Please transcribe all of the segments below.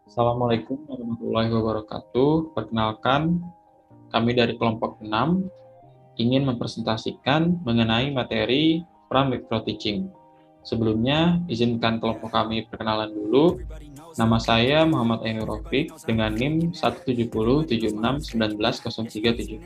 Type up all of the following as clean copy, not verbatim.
Assalamualaikum warahmatullahi wabarakatuh. Perkenalkan, kami dari kelompok 6 ingin mempresentasikan mengenai materi pra-micro teaching. Sebelumnya, izinkan kelompok kami perkenalan dulu. Nama saya Muhammad Ainur Rafiq dengan NIM 17076191037.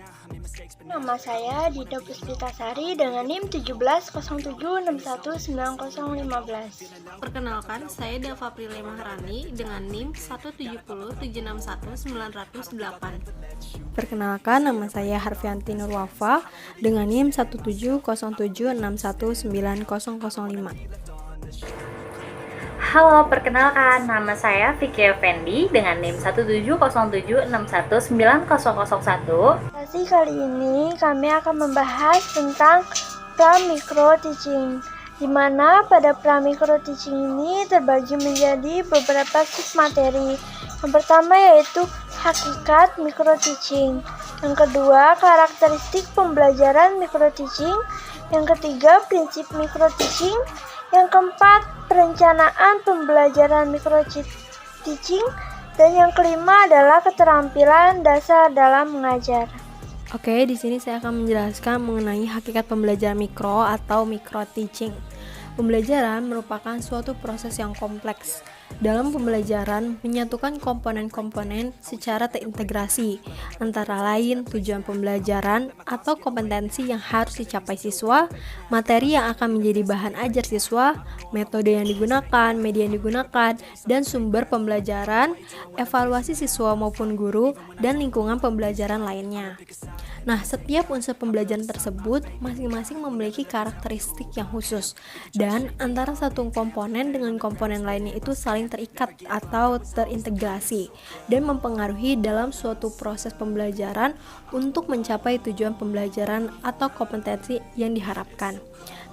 Nama saya Dida Puspitasari dengan NIM 1707619015. Perkenalkan, saya Dava Prilly Maharani dengan NIM 170761908. Perkenalkan, nama saya Harfianti Nurwafa dengan NIM 17076190005. Halo, perkenalkan, nama saya Vicky Effendi dengan NIM 17076190001. Sesi kali ini kami akan membahas tentang pra-micro teaching, di mana pada pra-micro teaching ini terbagi menjadi beberapa submateri. Yang pertama yaitu hakikat micro teaching, yang kedua karakteristik pembelajaran micro teaching, yang ketiga prinsip micro teaching, yang keempat perencanaan pembelajaran micro teaching, dan yang kelima adalah keterampilan dasar dalam mengajar. Oke, di sini saya akan menjelaskan mengenai hakikat pembelajaran mikro atau micro teaching. Pembelajaran merupakan suatu proses yang kompleks. Dalam pembelajaran, menyatukan komponen-komponen secara terintegrasi, antara lain tujuan pembelajaran atau kompetensi yang harus dicapai siswa, materi yang akan menjadi bahan ajar siswa, metode yang digunakan, media yang digunakan, dan sumber pembelajaran, evaluasi siswa maupun guru, dan lingkungan pembelajaran lainnya. Nah, setiap unsur pembelajaran tersebut masing-masing memiliki karakteristik yang khusus, dan antara satu komponen dengan komponen lainnya itu saling terikat atau terintegrasi dan mempengaruhi dalam suatu proses pembelajaran untuk mencapai tujuan pembelajaran atau kompetensi yang diharapkan.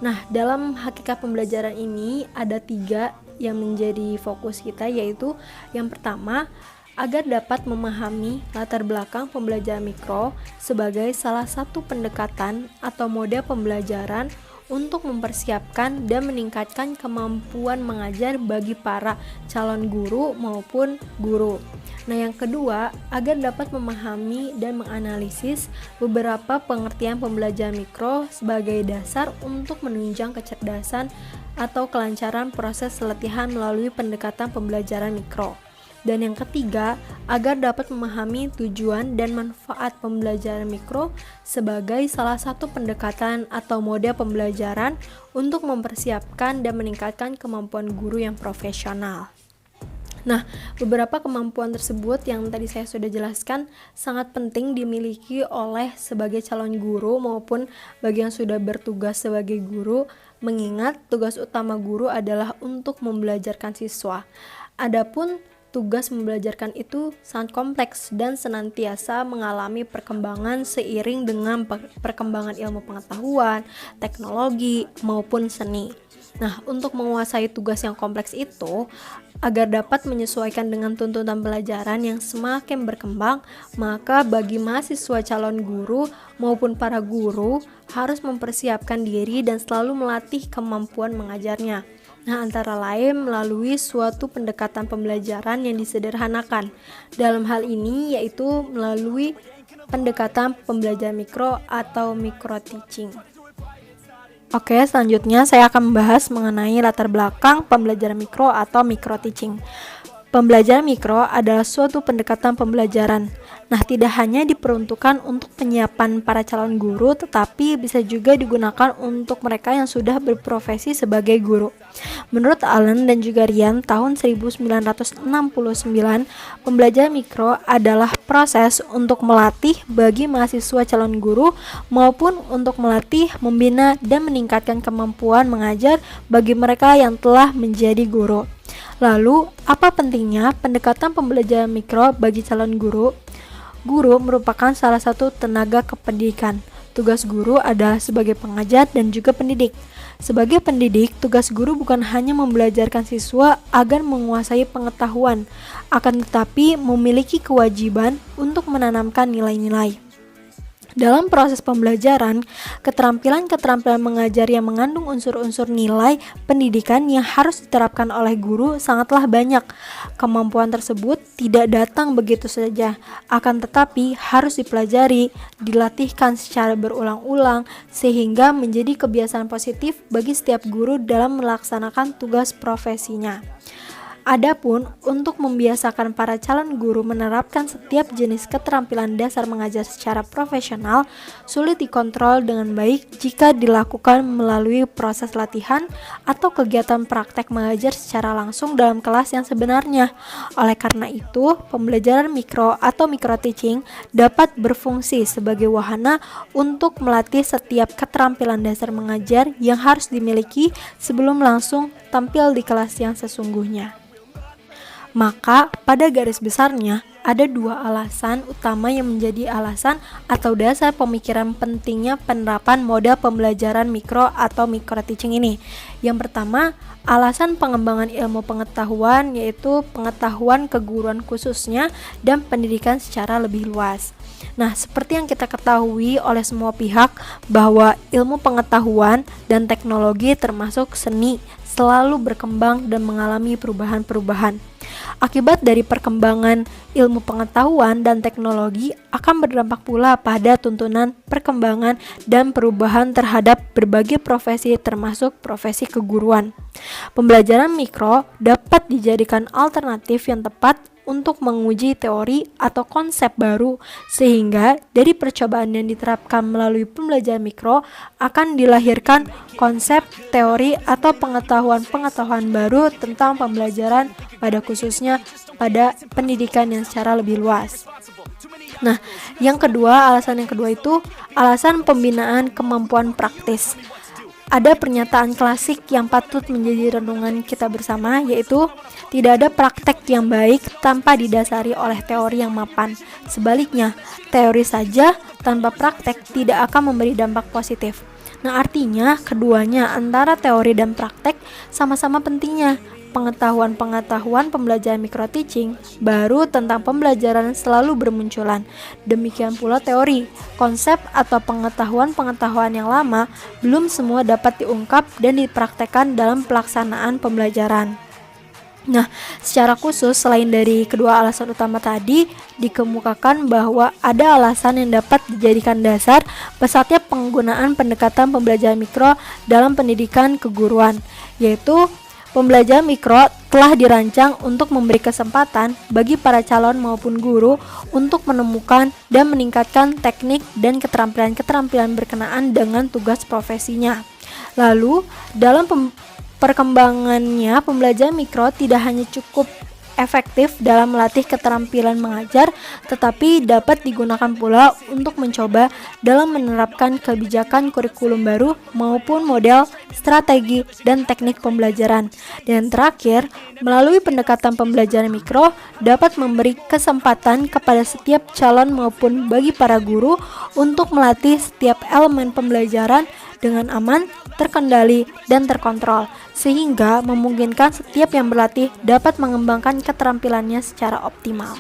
Nah, dalam hakikat pembelajaran ini ada 3 yang menjadi fokus kita, yaitu yang pertama, agar dapat memahami latar belakang pembelajaran mikro sebagai salah satu pendekatan atau mode pembelajaran untuk mempersiapkan dan meningkatkan kemampuan mengajar bagi para calon guru maupun guru. Nah, yang kedua, agar dapat memahami dan menganalisis beberapa pengertian pembelajaran mikro sebagai dasar untuk menunjang kecerdasan atau kelancaran proses latihan melalui pendekatan pembelajaran mikro. Dan yang ketiga, agar dapat memahami tujuan dan manfaat pembelajaran mikro sebagai salah satu pendekatan atau mode pembelajaran untuk mempersiapkan dan meningkatkan kemampuan guru yang profesional. Nah, beberapa kemampuan tersebut yang tadi saya sudah jelaskan sangat penting dimiliki oleh sebagai calon guru maupun bagi yang sudah bertugas sebagai guru, mengingat tugas utama guru adalah untuk membelajarkan siswa. Adapun tugas membelajarkan itu sangat kompleks dan senantiasa mengalami perkembangan seiring dengan perkembangan ilmu pengetahuan, teknologi, maupun seni. Nah, untuk menguasai tugas yang kompleks itu, agar dapat menyesuaikan dengan tuntutan pelajaran yang semakin berkembang, maka bagi mahasiswa calon guru maupun para guru harus mempersiapkan diri dan selalu melatih kemampuan mengajarnya. Nah, antara lain melalui suatu pendekatan pembelajaran yang disederhanakan. Dalam hal ini yaitu melalui pendekatan pembelajaran mikro atau micro teaching. Oke, selanjutnya saya akan membahas mengenai latar belakang pembelajaran mikro atau micro teaching. Pembelajaran mikro adalah suatu pendekatan pembelajaran. Nah, tidak hanya diperuntukkan untuk penyiapan para calon guru, tetapi bisa juga digunakan untuk mereka yang sudah berprofesi sebagai guru. Menurut Allen dan juga Ryan, tahun 1969, pembelajaran mikro adalah proses untuk melatih bagi mahasiswa calon guru maupun untuk melatih, membina, dan meningkatkan kemampuan mengajar bagi mereka yang telah menjadi guru. Lalu, apa pentingnya pendekatan pembelajaran mikro bagi calon guru? Guru merupakan salah satu tenaga kependidikan. Tugas guru adalah sebagai pengajar dan juga pendidik. Sebagai pendidik, tugas guru bukan hanya membelajarkan siswa agar menguasai pengetahuan, akan tetapi memiliki kewajiban untuk menanamkan nilai-nilai. Dalam proses pembelajaran, keterampilan-keterampilan mengajar yang mengandung unsur-unsur nilai pendidikan yang harus diterapkan oleh guru sangatlah banyak. Kemampuan tersebut tidak datang begitu saja, akan tetapi harus dipelajari, dilatihkan secara berulang-ulang, sehingga menjadi kebiasaan positif bagi setiap guru dalam melaksanakan tugas profesinya. Adapun untuk membiasakan para calon guru menerapkan setiap jenis keterampilan dasar mengajar secara profesional sulit dikontrol dengan baik jika dilakukan melalui proses latihan atau kegiatan praktek mengajar secara langsung dalam kelas yang sebenarnya. Oleh karena itu, pembelajaran mikro atau micro teaching dapat berfungsi sebagai wahana untuk melatih setiap keterampilan dasar mengajar yang harus dimiliki sebelum langsung tampil di kelas yang sesungguhnya. Maka pada garis besarnya ada dua alasan utama yang menjadi alasan atau dasar pemikiran pentingnya penerapan model pembelajaran mikro atau micro teaching ini. Yang pertama, alasan pengembangan ilmu pengetahuan, yaitu pengetahuan keguruan khususnya dan pendidikan secara lebih luas. Nah, seperti yang kita ketahui oleh semua pihak bahwa ilmu pengetahuan dan teknologi termasuk seni selalu berkembang dan mengalami perubahan-perubahan. Akibat dari perkembangan ilmu pengetahuan dan teknologi akan berdampak pula pada tuntunan perkembangan dan perubahan terhadap berbagai profesi termasuk profesi keguruan. Pembelajaran mikro dapat dijadikan alternatif yang tepat untuk menguji teori atau konsep baru, sehingga dari percobaan yang diterapkan melalui pembelajaran mikro akan dilahirkan konsep, teori, atau pengetahuan-pengetahuan baru tentang pembelajaran pada khususnya pada pendidikan yang secara lebih luas. Nah, alasan yang kedua itu alasan pembinaan kemampuan praktis. Ada pernyataan klasik yang patut menjadi renungan kita bersama, yaitu tidak ada praktek yang baik tanpa didasari oleh teori yang mapan. Sebaliknya, teori saja tanpa praktek tidak akan memberi dampak positif. Nah, artinya keduanya antara teori dan praktek sama-sama pentingnya. Pengetahuan-pengetahuan pembelajaran micro teaching baru tentang pembelajaran selalu bermunculan. Demikian pula teori, konsep atau pengetahuan-pengetahuan yang lama belum semua dapat diungkap dan dipraktekkan dalam pelaksanaan pembelajaran. Nah, secara khusus selain dari kedua alasan utama tadi, dikemukakan bahwa ada alasan yang dapat dijadikan dasar pesatnya penggunaan pendekatan pembelajaran mikro dalam pendidikan keguruan, yaitu pembelajaran mikro telah dirancang untuk memberi kesempatan bagi para calon maupun guru untuk menemukan dan meningkatkan teknik dan keterampilan-keterampilan berkenaan dengan tugas profesinya. Lalu, dalam perkembangannya, pembelajaran mikro tidak hanya cukup efektif dalam melatih keterampilan mengajar, tetapi dapat digunakan pula untuk mencoba dalam menerapkan kebijakan kurikulum baru maupun model, strategi, dan teknik pembelajaran. Dan terakhir, melalui pendekatan pembelajaran mikro dapat memberi kesempatan kepada setiap calon maupun bagi para guru untuk melatih setiap elemen pembelajaran dengan aman, terkendali, dan terkontrol, sehingga memungkinkan setiap yang berlatih dapat mengembangkan keterampilannya secara optimal.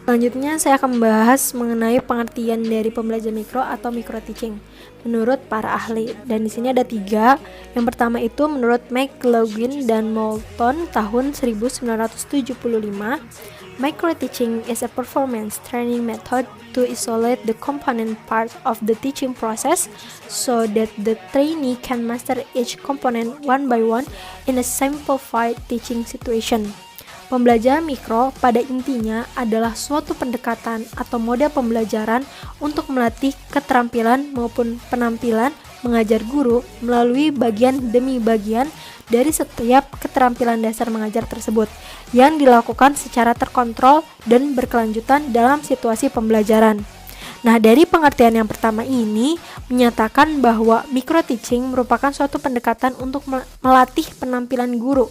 Selanjutnya saya akan membahas mengenai pengertian dari pembelajaran mikro atau micro teaching menurut para ahli, dan di sini ada 3. Yang pertama itu menurut McLaughlin dan Moulton tahun 1975, micro teaching is a performance training method to isolate the component part of the teaching process so that the trainee can master each component one by one in a simplified teaching situation. Pembelajaran mikro pada intinya adalah suatu pendekatan atau model pembelajaran untuk melatih keterampilan maupun penampilan mengajar guru melalui bagian demi bagian dari setiap keterampilan dasar mengajar tersebut yang dilakukan secara terkontrol dan berkelanjutan dalam situasi pembelajaran. Nah, dari pengertian yang pertama ini menyatakan bahwa micro teaching merupakan suatu pendekatan untuk melatih penampilan guru.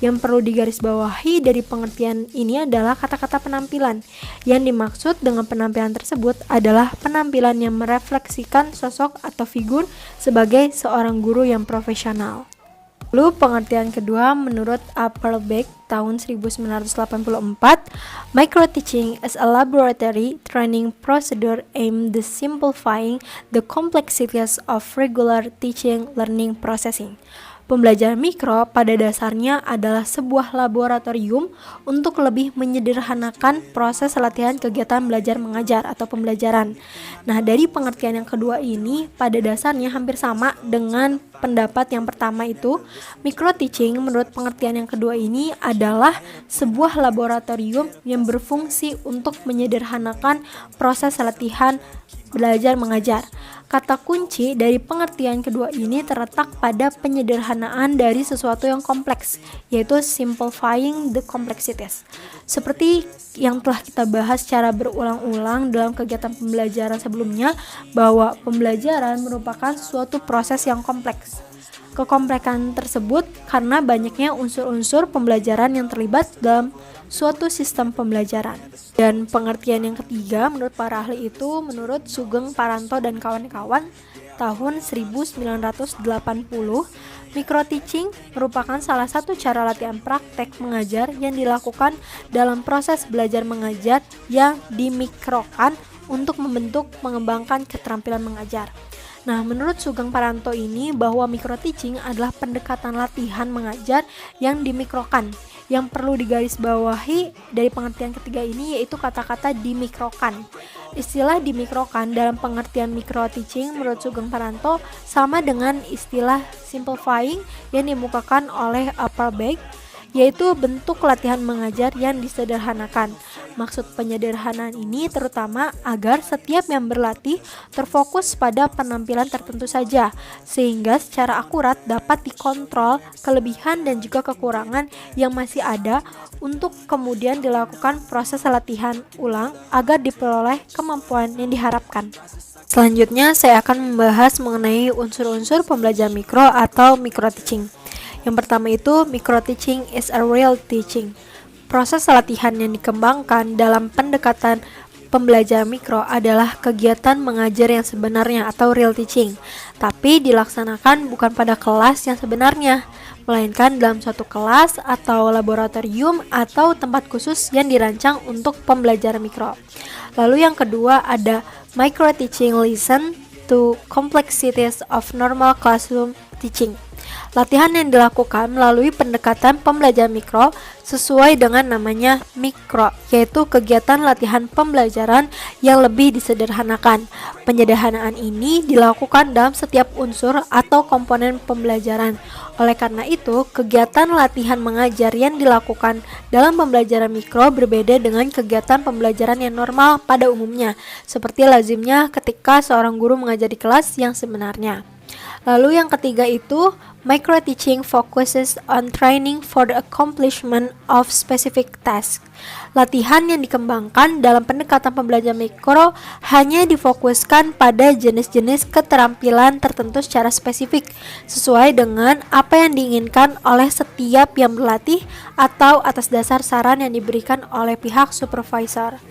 Yang perlu digarisbawahi dari pengertian ini adalah kata-kata penampilan. Yang dimaksud dengan penampilan tersebut adalah penampilan yang merefleksikan sosok atau figur sebagai seorang guru yang profesional. Lalu pengertian kedua menurut Appleback tahun 1984, microteaching is a laboratory training procedure aimed at simplifying the complexities of regular teaching learning processing. Pembelajaran mikro pada dasarnya adalah sebuah laboratorium untuk lebih menyederhanakan proses latihan kegiatan belajar mengajar atau pembelajaran. Nah, dari pengertian yang kedua ini pada dasarnya hampir sama dengan pendapat yang pertama itu. Micro teaching menurut pengertian yang kedua ini adalah sebuah laboratorium yang berfungsi untuk menyederhanakan proses latihan belajar mengajar. Kata kunci dari pengertian kedua ini terletak pada penyederhanaan dari sesuatu yang kompleks, yaitu simplifying the complexities. Seperti yang telah kita bahas secara berulang-ulang dalam kegiatan pembelajaran sebelumnya, bahwa pembelajaran merupakan suatu proses yang kompleks. Kekompleksan tersebut karena banyaknya unsur-unsur pembelajaran yang terlibat dalam suatu sistem pembelajaran. Dan pengertian yang ketiga menurut para ahli itu menurut Sugeng Paranto dan kawan-kawan tahun 1980, microteaching merupakan salah satu cara latihan praktek mengajar yang dilakukan dalam proses belajar mengajar yang dimikrokan untuk membentuk mengembangkan keterampilan mengajar. Nah, menurut Sugeng Paranto ini bahwa microteaching adalah pendekatan latihan mengajar yang dimikrokan. Yang perlu digarisbawahi dari pengertian ketiga ini yaitu kata-kata dimikrokan. Istilah dimikrokan dalam pengertian microteaching menurut Sugeng Paranto sama dengan istilah simplifying yang dimukakan oleh Appleback, yaitu bentuk latihan mengajar yang disederhanakan. Maksud penyederhanaan ini terutama agar setiap yang berlatih terfokus pada penampilan tertentu saja, sehingga secara akurat dapat dikontrol kelebihan dan juga kekurangan yang masih ada untuk kemudian dilakukan proses latihan ulang agar diperoleh kemampuan yang diharapkan. Selanjutnya saya akan membahas mengenai unsur-unsur pembelajaran mikro atau microteaching. Yang pertama itu, microteaching is a real teaching. Proses latihan yang dikembangkan dalam pendekatan pembelajaran mikro adalah kegiatan mengajar yang sebenarnya atau real teaching, tapi dilaksanakan bukan pada kelas yang sebenarnya, melainkan dalam suatu kelas atau laboratorium atau tempat khusus yang dirancang untuk pembelajaran mikro. Lalu yang kedua ada microteaching listen to complexities of normal classroom teaching. Latihan yang dilakukan melalui pendekatan pembelajaran mikro sesuai dengan namanya mikro, yaitu kegiatan latihan pembelajaran yang lebih disederhanakan. Penyederhanaan ini dilakukan dalam setiap unsur atau komponen pembelajaran. Oleh karena itu, kegiatan latihan mengajar yang dilakukan dalam pembelajaran mikro berbeda dengan kegiatan pembelajaran yang normal pada umumnya, seperti lazimnya ketika seorang guru mengajar di kelas yang sebenarnya. Lalu yang ketiga itu, microteaching focuses on training for the accomplishment of specific tasks. Latihan yang dikembangkan dalam pendekatan pembelajaran mikro hanya difokuskan pada jenis-jenis keterampilan tertentu secara spesifik, sesuai dengan apa yang diinginkan oleh setiap yang berlatih atau atas dasar saran yang diberikan oleh pihak supervisor.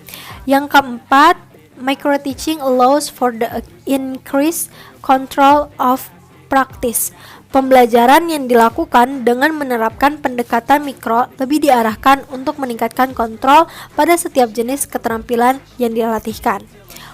Yang keempat, microteaching allows for the increased control of practice. Pembelajaran yang dilakukan dengan menerapkan pendekatan mikro lebih diarahkan untuk meningkatkan kontrol pada setiap jenis keterampilan yang dilatihkan.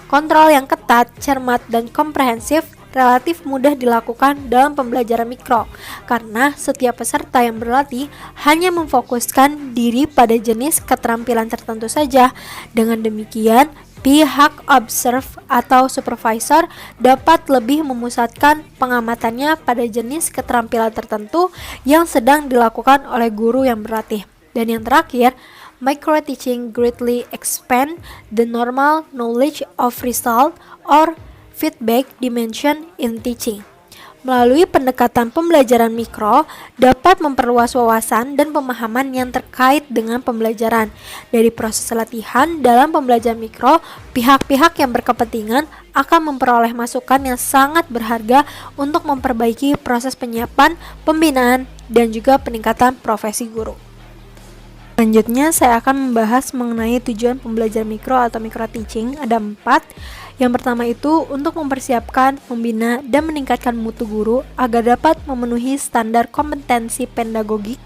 Kontrol yang ketat, cermat, dan komprehensif relatif mudah dilakukan dalam pembelajaran mikro, karena setiap peserta yang berlatih hanya memfokuskan diri pada jenis keterampilan tertentu saja. Dengan demikian, pihak observe atau supervisor dapat lebih memusatkan pengamatannya pada jenis keterampilan tertentu yang sedang dilakukan oleh guru yang berlatih. Dan yang terakhir, microteaching greatly expand the normal knowledge of result or feedback dimension in teaching. Melalui pendekatan pembelajaran mikro dapat memperluas wawasan dan pemahaman yang terkait dengan pembelajaran. Dari proses latihan dalam pembelajaran mikro, pihak-pihak yang berkepentingan akan memperoleh masukan yang sangat berharga untuk memperbaiki proses penyiapan, pembinaan, dan juga peningkatan profesi guru. Selanjutnya saya akan membahas mengenai tujuan pembelajaran mikro atau micro teaching. Ada 4. Yang pertama itu untuk mempersiapkan, membina, dan meningkatkan mutu guru agar dapat memenuhi standar kompetensi pedagogik.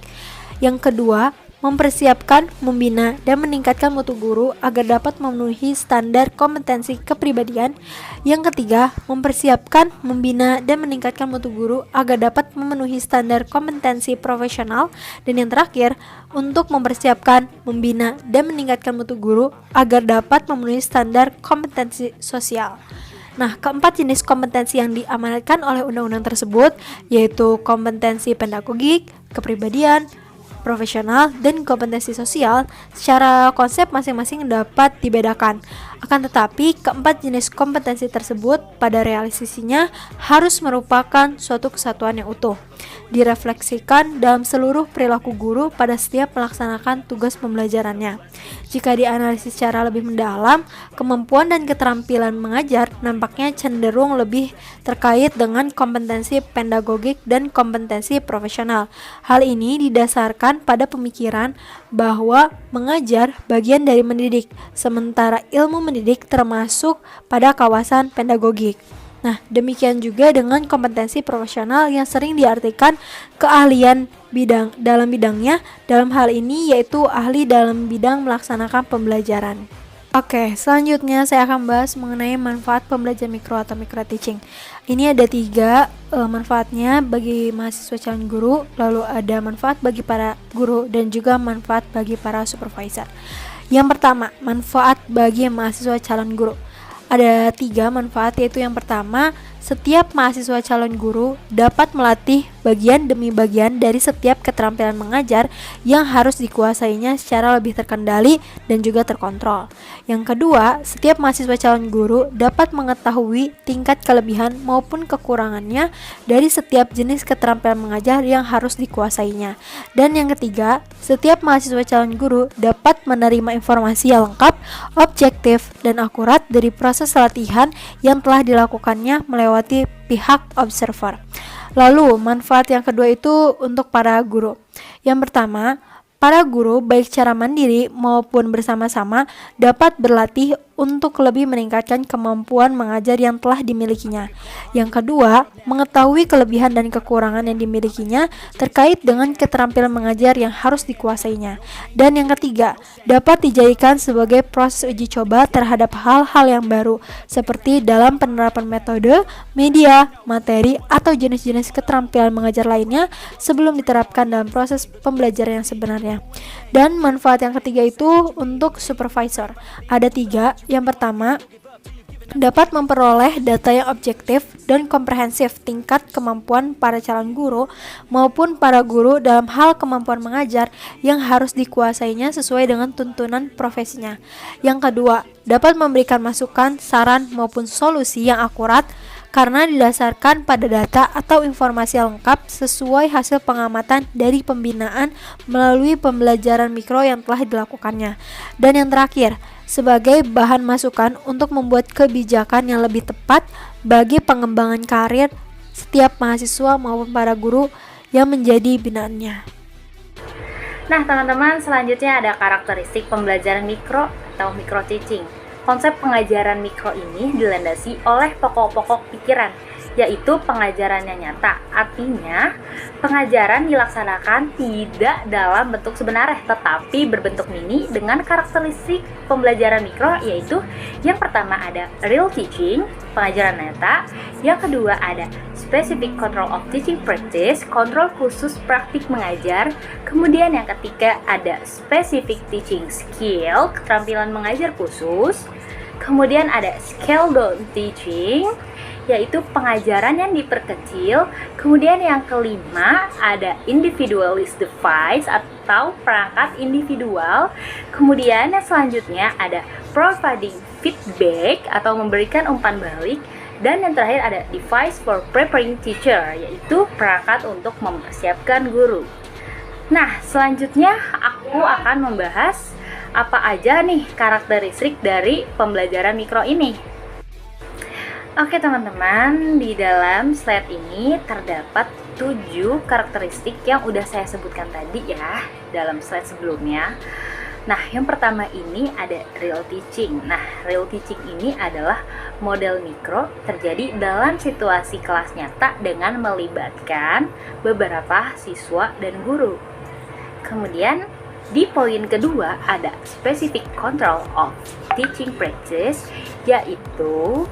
Yang kedua, mempersiapkan, membina, dan meningkatkan mutu guru agar dapat memenuhi standar kompetensi kepribadian. Yang ketiga, mempersiapkan, membina, dan meningkatkan mutu guru agar dapat memenuhi standar kompetensi profesional. Dan yang terakhir, untuk mempersiapkan, membina, dan meningkatkan mutu guru agar dapat memenuhi standar kompetensi sosial. Nah, keempat jenis kompetensi yang diamanatkan oleh undang-undang tersebut yaitu kompetensi pedagogik, kepribadian, profesional, dan kompetensi sosial. Secara konsep masing-masing dapat dibedakan. Akan tetapi, keempat jenis kompetensi tersebut pada realisasinya harus merupakan suatu kesatuan yang utuh, direfleksikan dalam seluruh perilaku guru pada setiap melaksanakan tugas pembelajarannya. Jika dianalisis secara lebih mendalam, kemampuan dan keterampilan mengajar nampaknya cenderung lebih terkait dengan kompetensi pedagogik dan kompetensi profesional. Hal ini didasarkan pada pemikiran bahwa mengajar bagian dari mendidik, sementara ilmu mendidik termasuk pada kawasan pedagogik. Nah, demikian juga dengan kompetensi profesional yang sering diartikan keahlian dalam bidangnya, dalam hal ini yaitu ahli dalam bidang melaksanakan pembelajaran. Oke, selanjutnya saya akan bahas mengenai manfaat pembelajaran mikro atau micro teaching. Ini ada 3 manfaatnya bagi mahasiswa calon guru, lalu ada manfaat bagi para guru dan juga manfaat bagi para supervisor. Yang pertama, manfaat bagi mahasiswa calon guru. Ada 3 manfaat, yaitu yang pertama, setiap mahasiswa calon guru dapat melatih bagian demi bagian dari setiap keterampilan mengajar yang harus dikuasainya secara lebih terkendali dan juga terkontrol. Yang kedua, setiap mahasiswa calon guru dapat mengetahui tingkat kelebihan maupun kekurangannya dari setiap jenis keterampilan mengajar yang harus dikuasainya. Dan yang ketiga, setiap mahasiswa calon guru dapat menerima informasi yang lengkap, objektif, dan akurat dari proses latihan yang telah dilakukannya melewati pihak observer. Lalu, manfaat yang kedua itu untuk para guru. Yang pertama, para guru baik secara mandiri maupun bersama-sama dapat berlatih untuk lebih meningkatkan kemampuan mengajar yang telah dimilikinya. Yang kedua, mengetahui kelebihan dan kekurangan yang dimilikinya terkait dengan keterampilan mengajar yang harus dikuasainya. Dan yang ketiga, dapat dijadikan sebagai proses uji coba terhadap hal-hal yang baru, seperti dalam penerapan metode, media, materi, atau jenis-jenis keterampilan mengajar lainnya sebelum diterapkan dalam proses pembelajaran yang sebenarnya. Dan manfaat yang ketiga itu untuk supervisor. Ada 3. Yang pertama, dapat memperoleh data yang objektif dan komprehensif tingkat kemampuan para calon guru maupun para guru dalam hal kemampuan mengajar yang harus dikuasainya sesuai dengan tuntunan profesinya. Yang kedua, dapat memberikan masukan, saran maupun solusi yang akurat karena didasarkan pada data atau informasi lengkap sesuai hasil pengamatan dari pembinaan melalui pembelajaran mikro yang telah dilakukannya. Dan yang terakhir, sebagai bahan masukan untuk membuat kebijakan yang lebih tepat bagi pengembangan karir setiap mahasiswa maupun para guru yang menjadi binaannya. Nah, teman-teman, selanjutnya ada karakteristik pembelajaran mikro atau micro teaching. Konsep pengajaran mikro ini dilandasi oleh pokok-pokok pikiran, yaitu pengajaran yang nyata. Artinya, pengajaran dilaksanakan tidak dalam bentuk sebenarnya, tetapi berbentuk mini dengan karakteristik pembelajaran mikro, yaitu yang pertama ada real teaching, pengajaran nyata. Yang kedua ada specific control of teaching practice, kontrol khusus praktik mengajar. Kemudian yang ketiga ada specific teaching skill, keterampilan mengajar khusus. Kemudian ada scale down teaching, yaitu pengajaran yang diperkecil. Kemudian yang kelima ada individualist device atau perangkat individual. Kemudian yang selanjutnya ada providing feedback atau memberikan umpan balik. Dan yang terakhir ada device for preparing teacher, yaitu perangkat untuk mempersiapkan guru. Nah, selanjutnya aku akan membahas apa aja nih karakteristik dari pembelajaran mikro ini. Oke teman-teman, di dalam slide ini terdapat 7 karakteristik yang udah saya sebutkan tadi ya dalam slide sebelumnya. Nah, yang pertama ini ada real teaching. Nah, real teaching ini adalah model mikro terjadi dalam situasi kelas nyata dengan melibatkan beberapa siswa dan guru. Kemudian, di poin kedua ada specific control of teaching practice, yaitu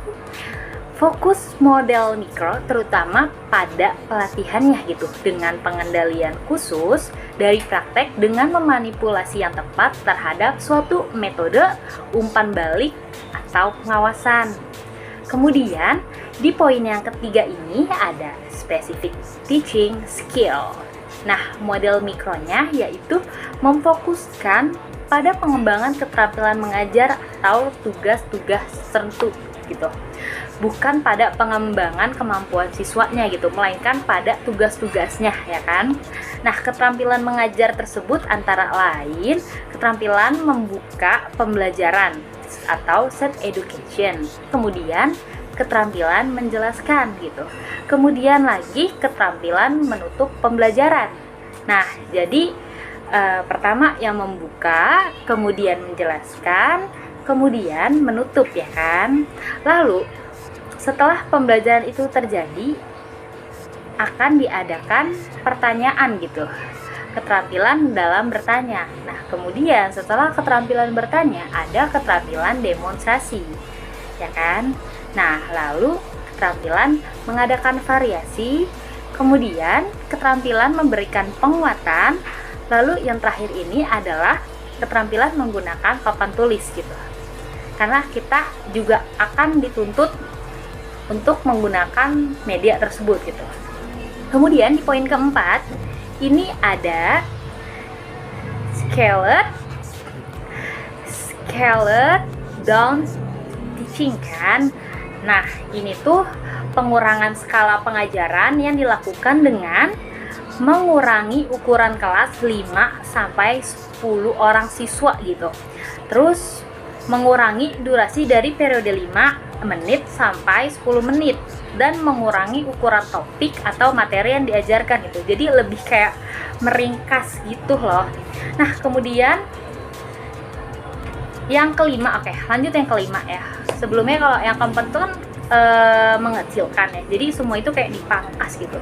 fokus model mikro terutama pada pelatihannya gitu, dengan pengendalian khusus dari praktek dengan memanipulasi yang tepat terhadap suatu metode umpan balik atau pengawasan. Kemudian di poin yang ketiga ini ada specific teaching skill. Nah, model mikronya yaitu memfokuskan pada pengembangan keterampilan mengajar atau tugas-tugas tertentu gitu. Bukan pada pengembangan kemampuan siswanya gitu, melainkan pada tugas-tugasnya ya kan. Nah, keterampilan mengajar tersebut antara lain keterampilan membuka pembelajaran atau set education. Kemudian keterampilan menjelaskan gitu. Kemudian lagi keterampilan menutup pembelajaran. Nah, jadi pertama yang membuka, kemudian menjelaskan, kemudian menutup ya kan. Lalu setelah pembelajaran itu terjadi akan diadakan pertanyaan gitu, keterampilan dalam bertanya. Nah, kemudian setelah keterampilan bertanya ada keterampilan demonstrasi ya kan. Nah, lalu keterampilan mengadakan variasi, kemudian keterampilan memberikan penguatan, lalu yang terakhir ini adalah keterampilan menggunakan papan tulis gitu. Karena kita juga akan dituntut untuk menggunakan media tersebut gitu. Kemudian di poin keempat ini ada scaled down teaching kan. Nah, ini tuh pengurangan skala pengajaran yang dilakukan dengan mengurangi ukuran kelas 5 sampai 10 orang siswa gitu. Terus mengurangi durasi dari periode 5 menit sampai 10 menit dan mengurangi ukuran topik atau materi yang diajarkan gitu. Jadi lebih kayak meringkas gitu loh. Nah, kemudian yang kelima, oke, lanjut yang kelima ya. Sebelumnya kalau yang keempat itu kan mengecilkan ya. Jadi semua itu kayak dipangkas gitu.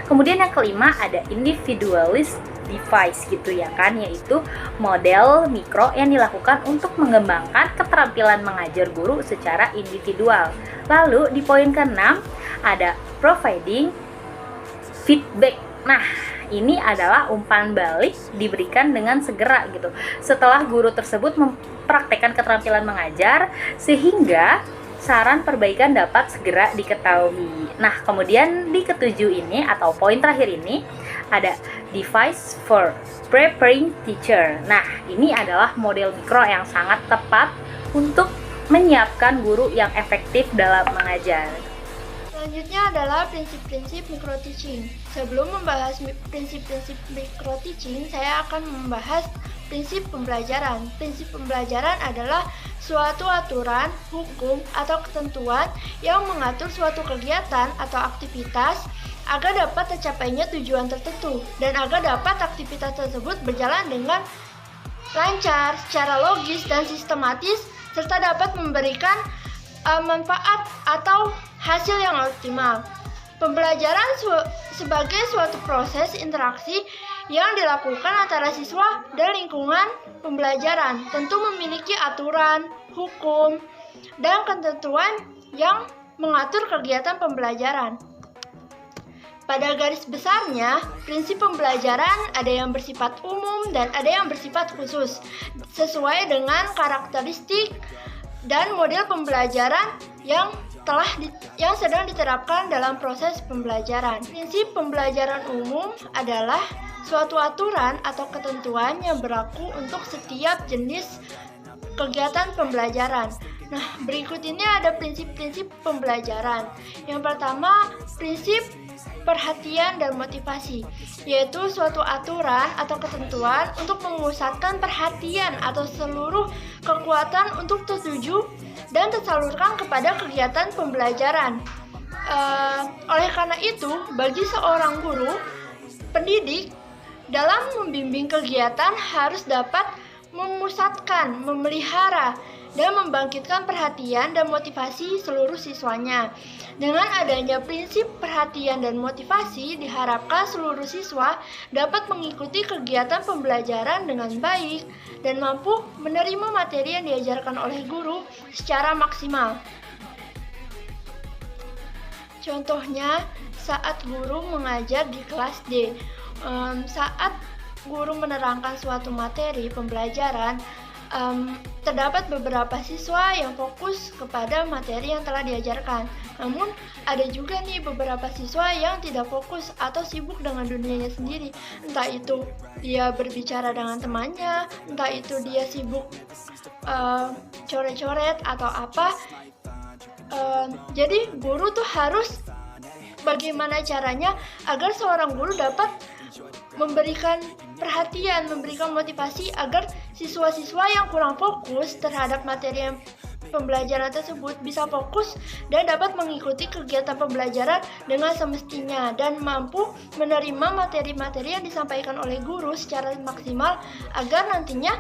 Kemudian yang kelima ada individualist device gitu ya kan, yaitu model mikro yang dilakukan untuk mengembangkan keterampilan mengajar guru secara individual. Lalu di poin ke-6 ada providing feedback. Nah, ini adalah umpan balik diberikan dengan segera gitu, setelah guru tersebut mempraktekkan keterampilan mengajar sehingga saran perbaikan dapat segera diketahui. Nah, kemudian di ketujuh ini atau poin terakhir ini ada device for preparing teacher. Nah, ini adalah model mikro yang sangat tepat untuk menyiapkan guru yang efektif dalam mengajar. Selanjutnya adalah prinsip-prinsip micro teaching. Sebelum membahas prinsip-prinsip micro teaching, saya akan membahas prinsip pembelajaran. Prinsip pembelajaran adalah suatu aturan, hukum, atau ketentuan yang mengatur suatu kegiatan atau aktivitas agar dapat tercapainya tujuan tertentu dan agar dapat aktivitas tersebut berjalan dengan lancar, secara logis dan sistematis, serta dapat memberikan manfaat atau hasil yang optimal. Pembelajaran sebagai suatu proses interaksi yang dilakukan antara siswa dan lingkungan pembelajaran tentu memiliki aturan, hukum, dan ketentuan yang mengatur kegiatan pembelajaran. Pada garis besarnya, prinsip pembelajaran ada yang bersifat umum dan ada yang bersifat khusus, sesuai dengan karakteristik dan model pembelajaran yang sedang diterapkan dalam proses pembelajaran. Prinsip pembelajaran umum adalah suatu aturan atau ketentuan yang berlaku untuk setiap jenis kegiatan pembelajaran. Nah, berikut ini ada prinsip-prinsip pembelajaran. Yang pertama, prinsip perhatian dan motivasi, yaitu suatu aturan atau ketentuan untuk memusatkan perhatian atau seluruh kekuatan untuk tertuju dan tersalurkan kepada kegiatan pembelajaran. Oleh karena itu, bagi seorang guru, pendidik dalam membimbing kegiatan harus dapat memusatkan, memelihara, dan membangkitkan perhatian dan motivasi seluruh siswanya. Dengan adanya prinsip perhatian dan motivasi, diharapkan seluruh siswa dapat mengikuti kegiatan pembelajaran dengan baik dan mampu menerima materi yang diajarkan oleh guru secara maksimal. Contohnya, saat guru mengajar di kelas D, saat guru menerangkan suatu materi pembelajaran, terdapat beberapa siswa yang fokus kepada materi yang telah diajarkan. Namun, ada juga nih beberapa siswa yang tidak fokus atau sibuk dengan dunianya sendiri. Entah itu dia berbicara dengan temannya, entah itu dia sibuk coret-coret atau apa. Jadi, guru tuh harus bagaimana caranya agar seorang guru dapat memberikan perhatian, memberikan motivasi agar siswa-siswa yang kurang fokus terhadap materi pembelajaran tersebut bisa fokus dan dapat mengikuti kegiatan pembelajaran dengan semestinya dan mampu menerima materi-materi yang disampaikan oleh guru secara maksimal agar nantinya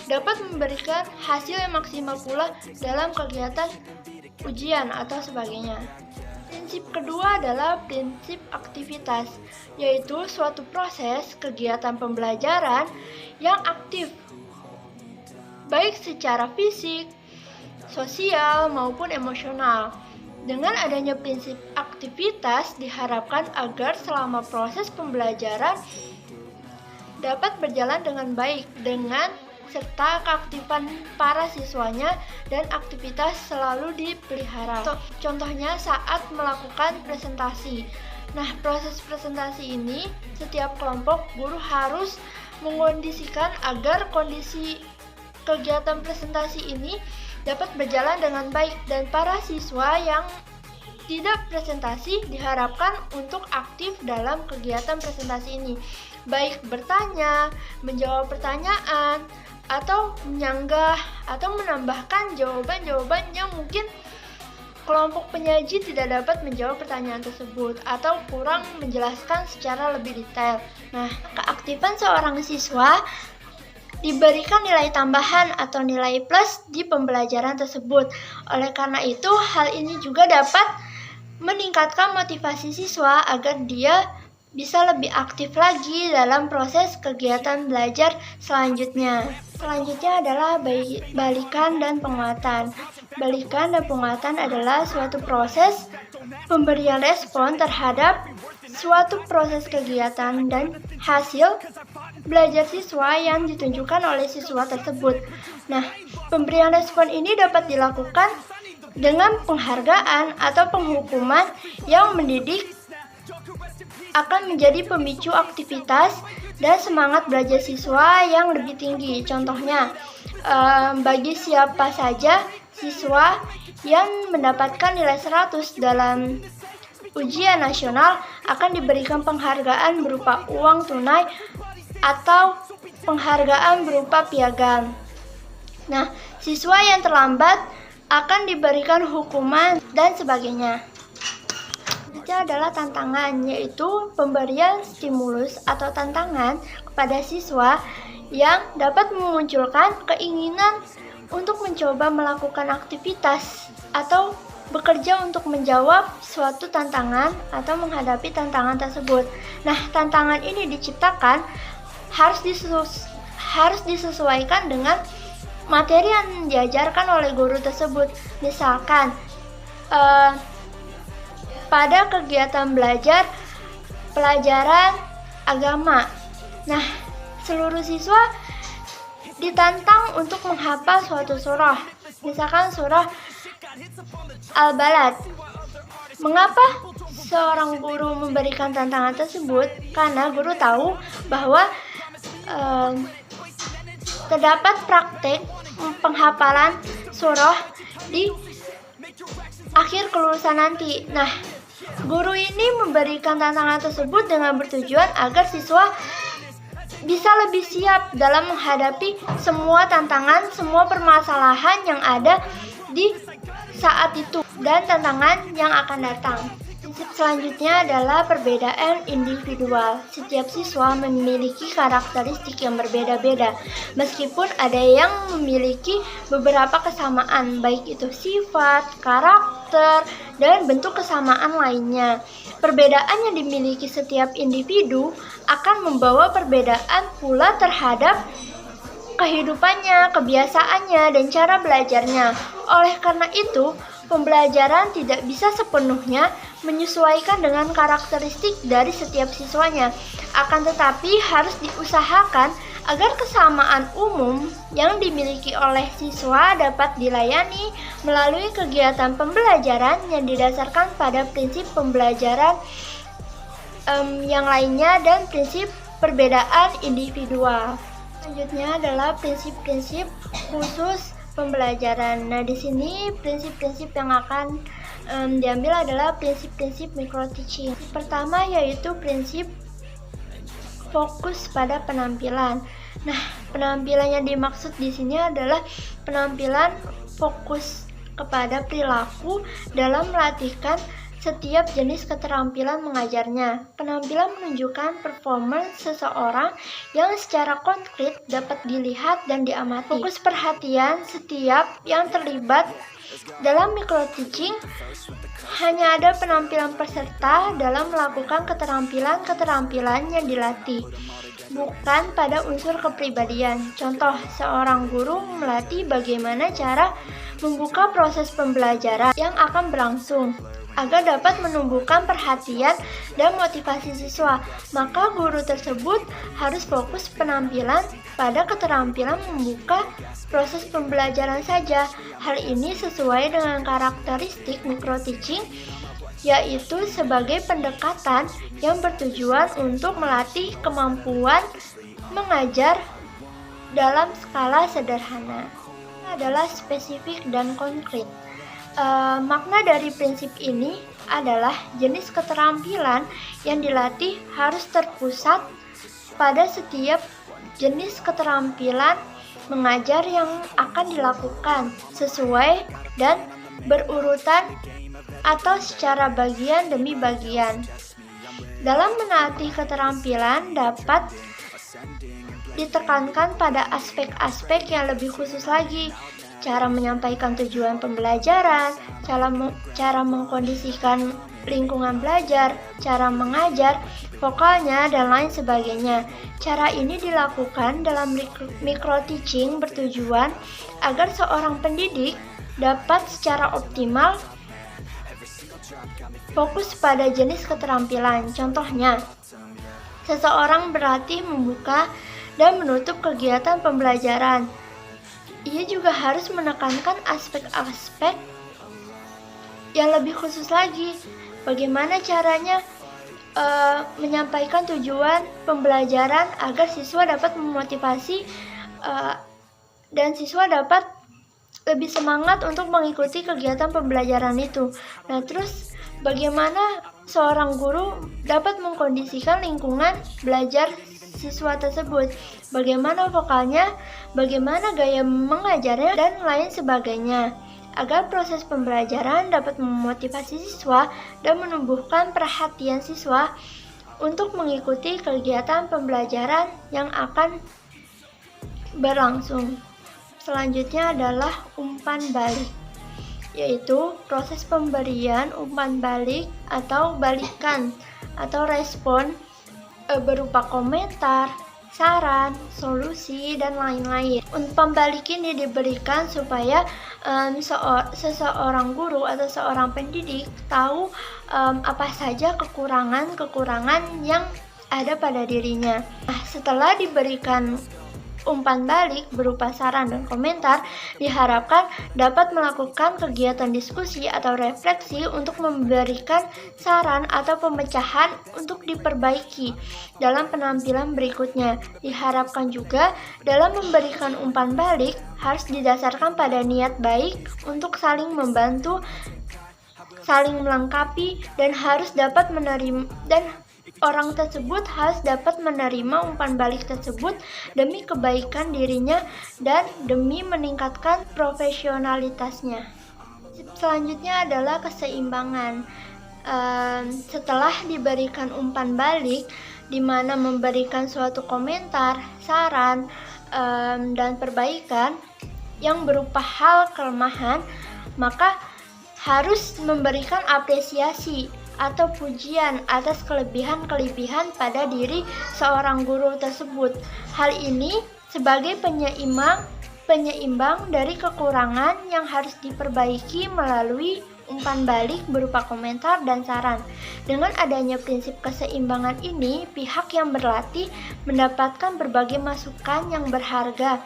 dapat memberikan hasil yang maksimal pula dalam kegiatan ujian atau sebagainya. Prinsip kedua adalah prinsip aktivitas, yaitu suatu proses kegiatan pembelajaran yang aktif, baik secara fisik, sosial, maupun emosional. Dengan adanya prinsip aktivitas, diharapkan agar selama proses pembelajaran dapat berjalan dengan baik, dengan serta keaktifan para siswanya dan aktivitas selalu dipelihara. Contohnya saat melakukan presentasi. Nah, proses presentasi ini setiap kelompok guru harus mengkondisikan agar kondisi kegiatan presentasi ini dapat berjalan dengan baik dan para siswa yang tidak presentasi diharapkan untuk aktif dalam kegiatan presentasi ini, baik bertanya, menjawab pertanyaan, atau menyanggah atau menambahkan jawaban-jawaban yang mungkin kelompok penyaji tidak dapat menjawab pertanyaan tersebut atau kurang menjelaskan secara lebih detail. Nah, keaktifan seorang siswa diberikan nilai tambahan atau nilai plus di pembelajaran tersebut. Oleh karena itu, hal ini juga dapat meningkatkan motivasi siswa agar dia bisa lebih aktif lagi dalam proses kegiatan belajar selanjutnya. Selanjutnya adalah balikan dan penguatan. Balikan dan penguatan adalah suatu proses pemberian respon terhadap suatu proses kegiatan dan hasil belajar siswa yang ditunjukkan oleh siswa tersebut. Nah, pemberian respon ini dapat dilakukan dengan penghargaan atau penghukuman yang mendidik akan menjadi pemicu aktivitas dan semangat belajar siswa yang lebih tinggi. Contohnya, bagi siapa saja siswa yang mendapatkan nilai 100 dalam ujian nasional akan diberikan penghargaan berupa uang tunai atau penghargaan berupa piagam. Nah, siswa yang terlambat akan diberikan hukuman dan sebagainya. Selanjutnya adalah tantangan, yaitu pemberian stimulus atau tantangan kepada siswa yang dapat memunculkan keinginan untuk mencoba melakukan aktivitas atau bekerja untuk menjawab suatu tantangan atau menghadapi tantangan tersebut. Nah, tantangan ini diciptakan harus disesuaikan dengan materi yang diajarkan oleh guru tersebut. Misalkan, pada kegiatan belajar pelajaran agama. Nah, seluruh siswa ditantang untuk menghafal suatu surah. Misalkan surah Al-Balad. Mengapa seorang guru memberikan tantangan tersebut? Karena guru tahu bahwa terdapat praktek penghafalan surah di akhir kelulusan nanti. Nah, guru ini memberikan tantangan tersebut dengan bertujuan agar siswa bisa lebih siap dalam menghadapi semua tantangan, semua permasalahan yang ada di saat itu dan tantangan yang akan datang. Prinsip selanjutnya adalah perbedaan individual. Setiap siswa memiliki karakteristik yang berbeda-beda, meskipun ada yang memiliki beberapa kesamaan, baik itu sifat, karakter, dan bentuk kesamaan lainnya. Perbedaan yang dimiliki setiap individu akan membawa perbedaan pula terhadap kehidupannya, kebiasaannya, dan cara belajarnya. Oleh karena itu, pembelajaran tidak bisa sepenuhnya menyesuaikan dengan karakteristik dari setiap siswanya. Akan tetapi harus diusahakan agar kesamaan umum yang dimiliki oleh siswa dapat dilayani melalui kegiatan pembelajaran yang didasarkan pada prinsip pembelajaran yang lainnya dan prinsip perbedaan individual. Selanjutnya adalah prinsip-prinsip khusus pembelajaran. Nah, di sini prinsip-prinsip yang akan diambil adalah prinsip-prinsip micro-teaching. Pertama yaitu prinsip fokus pada penampilan. Nah, penampilan yang dimaksud di sini adalah penampilan fokus kepada perilaku dalam melatihkan setiap jenis keterampilan mengajarnya. Penampilan menunjukkan performance seseorang yang secara konkret dapat dilihat dan diamati. Fokus perhatian setiap yang terlibat dalam micro-teaching hanya ada penampilan peserta dalam melakukan keterampilan-keterampilan yang dilatih, bukan pada unsur kepribadian. Contoh, seorang guru melatih bagaimana cara membuka proses pembelajaran yang akan berlangsung agar dapat menumbuhkan perhatian dan motivasi siswa. Maka guru tersebut harus fokus penampilan pada keterampilan membuka proses pembelajaran saja. Hal ini sesuai dengan karakteristik micro-teaching, yaitu sebagai pendekatan yang bertujuan untuk melatih kemampuan mengajar dalam skala sederhana. Adalah spesifik dan konkret. Makna dari prinsip ini adalah jenis keterampilan yang dilatih harus terpusat pada setiap jenis keterampilan mengajar yang akan dilakukan sesuai dan berurutan atau secara bagian demi bagian. Dalam melatih keterampilan dapat ditekankan pada aspek-aspek yang lebih khusus lagi, cara menyampaikan tujuan pembelajaran, cara mengkondisikan lingkungan belajar, cara mengajar, vokalnya, dan lain sebagainya. Cara ini dilakukan dalam micro-teaching bertujuan agar seorang pendidik dapat secara optimal fokus pada jenis keterampilan. Contohnya, seseorang berlatih membuka dan menutup kegiatan pembelajaran. Ia juga harus menekankan aspek-aspek yang lebih khusus lagi. Bagaimana caranya menyampaikan tujuan pembelajaran agar siswa dapat memotivasi dan siswa dapat lebih semangat untuk mengikuti kegiatan pembelajaran itu. Nah, terus bagaimana seorang guru dapat mengkondisikan lingkungan belajar siswa tersebut, bagaimana vokalnya, bagaimana gaya mengajarnya, dan lain sebagainya, agar proses pembelajaran dapat memotivasi siswa dan menumbuhkan perhatian siswa untuk mengikuti kegiatan pembelajaran yang akan berlangsung. Selanjutnya adalah umpan balik, yaitu proses pemberian umpan balik atau balikan atau respon berupa komentar, saran, solusi, dan lain-lain. Umpan balik ini diberikan supaya seseorang guru atau seorang pendidik tahu apa saja kekurangan-kekurangan yang ada pada dirinya. Nah, setelah diberikan umpan balik berupa saran dan komentar, diharapkan dapat melakukan kegiatan diskusi atau refleksi untuk memberikan saran atau pemecahan untuk diperbaiki dalam penampilan berikutnya. Diharapkan juga dalam memberikan umpan balik harus didasarkan pada niat baik untuk saling membantu, saling melengkapi, dan harus dapat menerima, dan orang tersebut harus dapat menerima umpan balik tersebut demi kebaikan dirinya dan demi meningkatkan profesionalitasnya. Selanjutnya adalah keseimbangan. Setelah diberikan umpan balik, di mana memberikan suatu komentar, saran, dan perbaikan yang berupa hal kelemahan, maka harus memberikan apresiasi atau pujian atas kelebihan-kelebihan pada diri seorang guru tersebut. Hal ini sebagai penyeimbang dari kekurangan yang harus diperbaiki melalui umpan balik berupa komentar dan saran. Dengan adanya prinsip keseimbangan ini, pihak yang berlatih mendapatkan berbagai masukan yang berharga,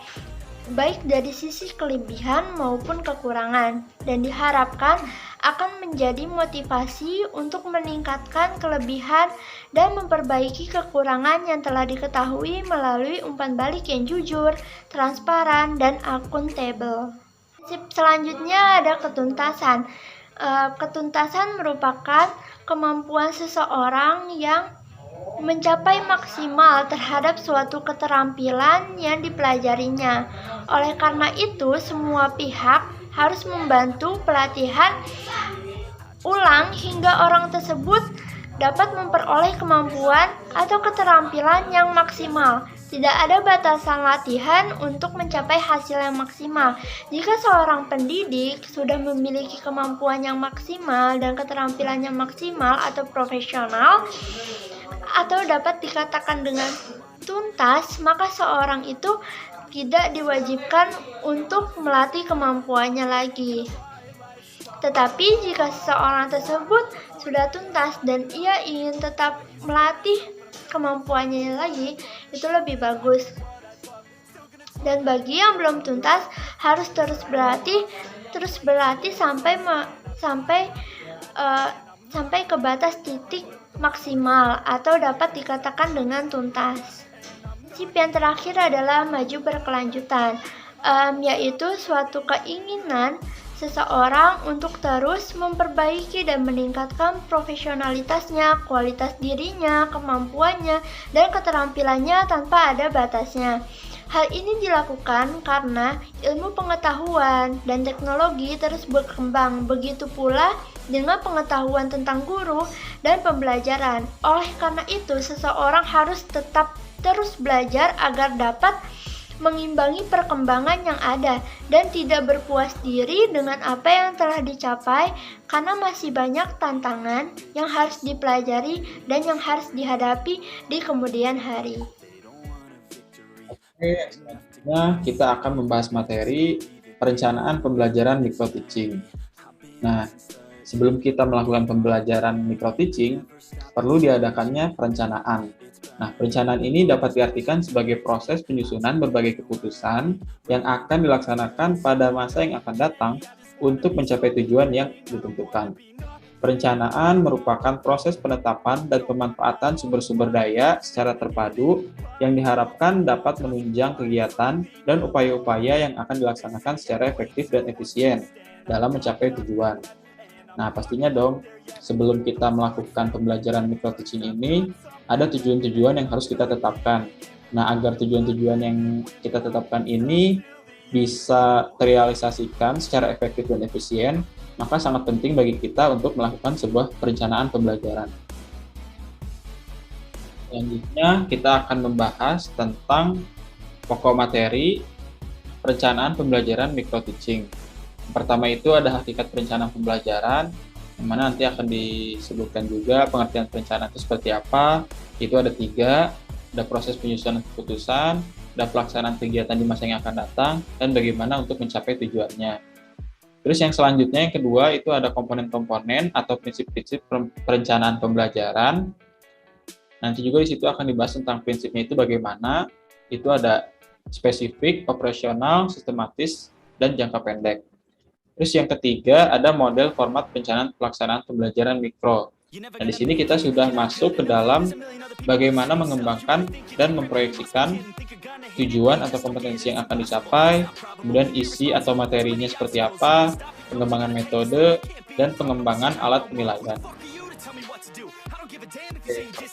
baik dari sisi kelebihan maupun kekurangan, dan diharapkan akan menjadi motivasi untuk meningkatkan kelebihan dan memperbaiki kekurangan yang telah diketahui melalui umpan balik yang jujur, transparan, dan akuntabel. Prinsip selanjutnya ada ketuntasan. Ketuntasan merupakan kemampuan seseorang yang mencapai maksimal terhadap suatu keterampilan yang dipelajarinya. Oleh karena itu, semua pihak harus membantu pelatihan ulang hingga orang tersebut dapat memperoleh kemampuan atau keterampilan yang maksimal. Tidak ada batasan latihan untuk mencapai hasil yang maksimal. Jika seorang pendidik sudah memiliki kemampuan yang maksimal dan keterampilan yang maksimal atau profesional, atau dapat dikatakan dengan tuntas, maka seorang itu tidak diwajibkan untuk melatih kemampuannya lagi. Tetapi jika seseorang tersebut sudah tuntas dan ia ingin tetap melatih kemampuannya lagi, itu lebih bagus. Dan bagi yang belum tuntas, harus terus berlatih sampai ke batas titik maksimal atau dapat dikatakan dengan tuntas. Prinsip yang terakhir adalah maju berkelanjutan, yaitu suatu keinginan seseorang untuk terus memperbaiki dan meningkatkan profesionalitasnya, kualitas dirinya, kemampuannya, dan keterampilannya tanpa ada batasnya. Hal ini dilakukan karena ilmu pengetahuan dan teknologi terus berkembang, begitu pula dengan pengetahuan tentang guru dan pembelajaran. Oleh karena itu, seseorang harus tetap terus belajar agar dapat mengimbangi perkembangan yang ada dan tidak berpuas diri dengan apa yang telah dicapai, karena masih banyak tantangan yang harus dipelajari dan yang harus dihadapi di kemudian hari. Oke, selanjutnya kita akan membahas materi perencanaan pembelajaran micro teaching. Nah, sebelum kita melakukan pembelajaran micro teaching, perlu diadakannya perencanaan. Nah, perencanaan ini dapat diartikan sebagai proses penyusunan berbagai keputusan yang akan dilaksanakan pada masa yang akan datang untuk mencapai tujuan yang ditentukan. Perencanaan merupakan proses penetapan dan pemanfaatan sumber-sumber daya secara terpadu yang diharapkan dapat menunjang kegiatan dan upaya-upaya yang akan dilaksanakan secara efektif dan efisien dalam mencapai tujuan. Nah, pastinya dong, sebelum kita melakukan pembelajaran micro teaching ini, ada tujuan-tujuan yang harus kita tetapkan. Nah, agar tujuan-tujuan yang kita tetapkan ini bisa terrealisasikan secara efektif dan efisien, maka sangat penting bagi kita untuk melakukan sebuah perencanaan pembelajaran. Selanjutnya, kita akan membahas tentang pokok materi perencanaan pembelajaran micro teaching. Pertama itu ada hakikat perencanaan pembelajaran, yang mana nanti akan disebutkan juga pengertian perencanaan itu seperti apa. Itu ada 3, ada proses penyusunan keputusan, ada pelaksanaan kegiatan di masa yang akan datang, dan bagaimana untuk mencapai tujuannya. Terus yang selanjutnya, yang kedua, itu ada komponen-komponen atau prinsip-prinsip perencanaan pembelajaran. Nanti juga di situ akan dibahas tentang prinsipnya itu bagaimana. Itu ada spesifik, operasional, sistematis, dan jangka pendek. Terus yang ketiga, ada model format perencanaan pelaksanaan pembelajaran mikro. Nah, di sini kita sudah masuk ke dalam bagaimana mengembangkan dan memproyeksikan tujuan atau kompetensi yang akan dicapai, kemudian isi atau materinya seperti apa, pengembangan metode, dan pengembangan alat penilaian.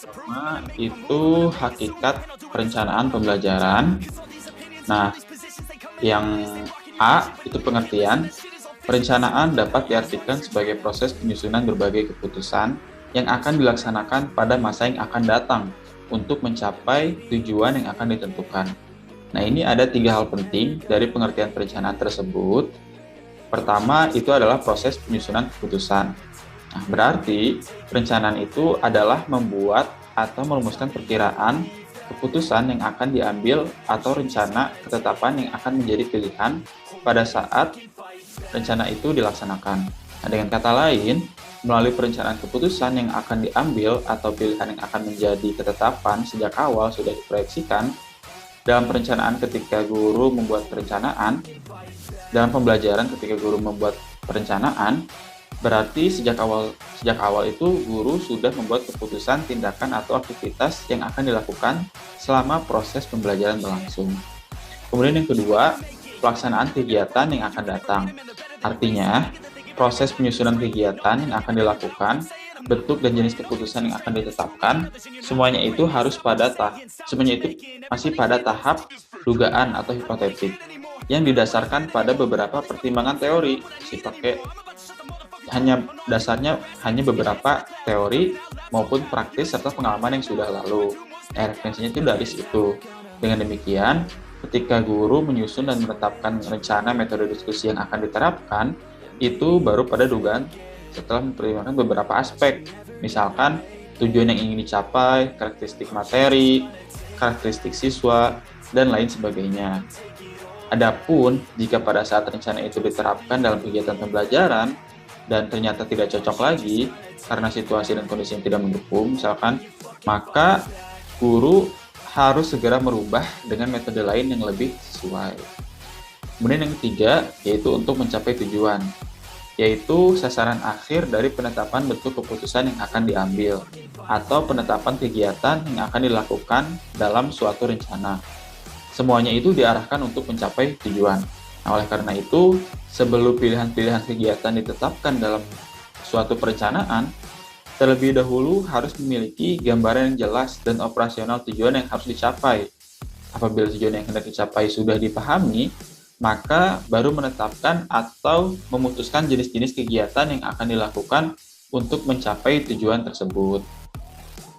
Pertama itu hakikat perencanaan pembelajaran. Nah, yang A itu pengertian. Perencanaan dapat diartikan sebagai proses penyusunan berbagai keputusan yang akan dilaksanakan pada masa yang akan datang untuk mencapai tujuan yang akan ditentukan. Nah, ini ada 3 hal penting dari pengertian perencanaan tersebut. Pertama, itu adalah proses penyusunan keputusan. Nah, berarti perencanaan itu adalah membuat atau merumuskan perkiraan keputusan yang akan diambil atau rencana ketetapan yang akan menjadi pilihan pada saat rencana itu dilaksanakan. Nah, dengan kata lain, melalui perencanaan keputusan yang akan diambil atau pilihan yang akan menjadi ketetapan sejak awal sudah diproyeksikan dalam perencanaan ketika guru membuat perencanaan, dalam pembelajaran ketika guru membuat perencanaan, berarti sejak awal itu guru sudah membuat keputusan tindakan atau aktivitas yang akan dilakukan selama proses pembelajaran berlangsung. Kemudian yang kedua, pelaksanaan kegiatan yang akan datang. Artinya, proses penyusunan kegiatan yang akan dilakukan, bentuk dan jenis keputusan yang akan ditetapkan, semuanya itu masih pada tahap dugaan atau hipotetik yang didasarkan pada beberapa pertimbangan teori. Dasarnya hanya beberapa teori maupun praktis serta pengalaman yang sudah lalu. Referensinya itu dari situ. Dengan demikian, ketika guru menyusun dan menetapkan rencana metode diskusi yang akan diterapkan, itu baru pada dugaan setelah mempertimbangkan beberapa aspek, misalkan tujuan yang ingin dicapai, karakteristik materi, karakteristik siswa, dan lain sebagainya. Adapun, jika pada saat rencana itu diterapkan dalam kegiatan pembelajaran, dan ternyata tidak cocok lagi, karena situasi dan kondisi yang tidak mendukung, misalkan, maka guru harus segera merubah dengan metode lain yang lebih sesuai. Kemudian yang ketiga, yaitu untuk mencapai tujuan, yaitu sasaran akhir dari penetapan bentuk keputusan yang akan diambil, atau penetapan kegiatan yang akan dilakukan dalam suatu rencana. Semuanya itu diarahkan untuk mencapai tujuan. Nah, oleh karena itu, sebelum pilihan-pilihan kegiatan ditetapkan dalam suatu perencanaan, terlebih dahulu harus memiliki gambaran yang jelas dan operasional tujuan yang harus dicapai. Apabila tujuan yang hendak dicapai sudah dipahami, maka baru menetapkan atau memutuskan jenis-jenis kegiatan yang akan dilakukan untuk mencapai tujuan tersebut.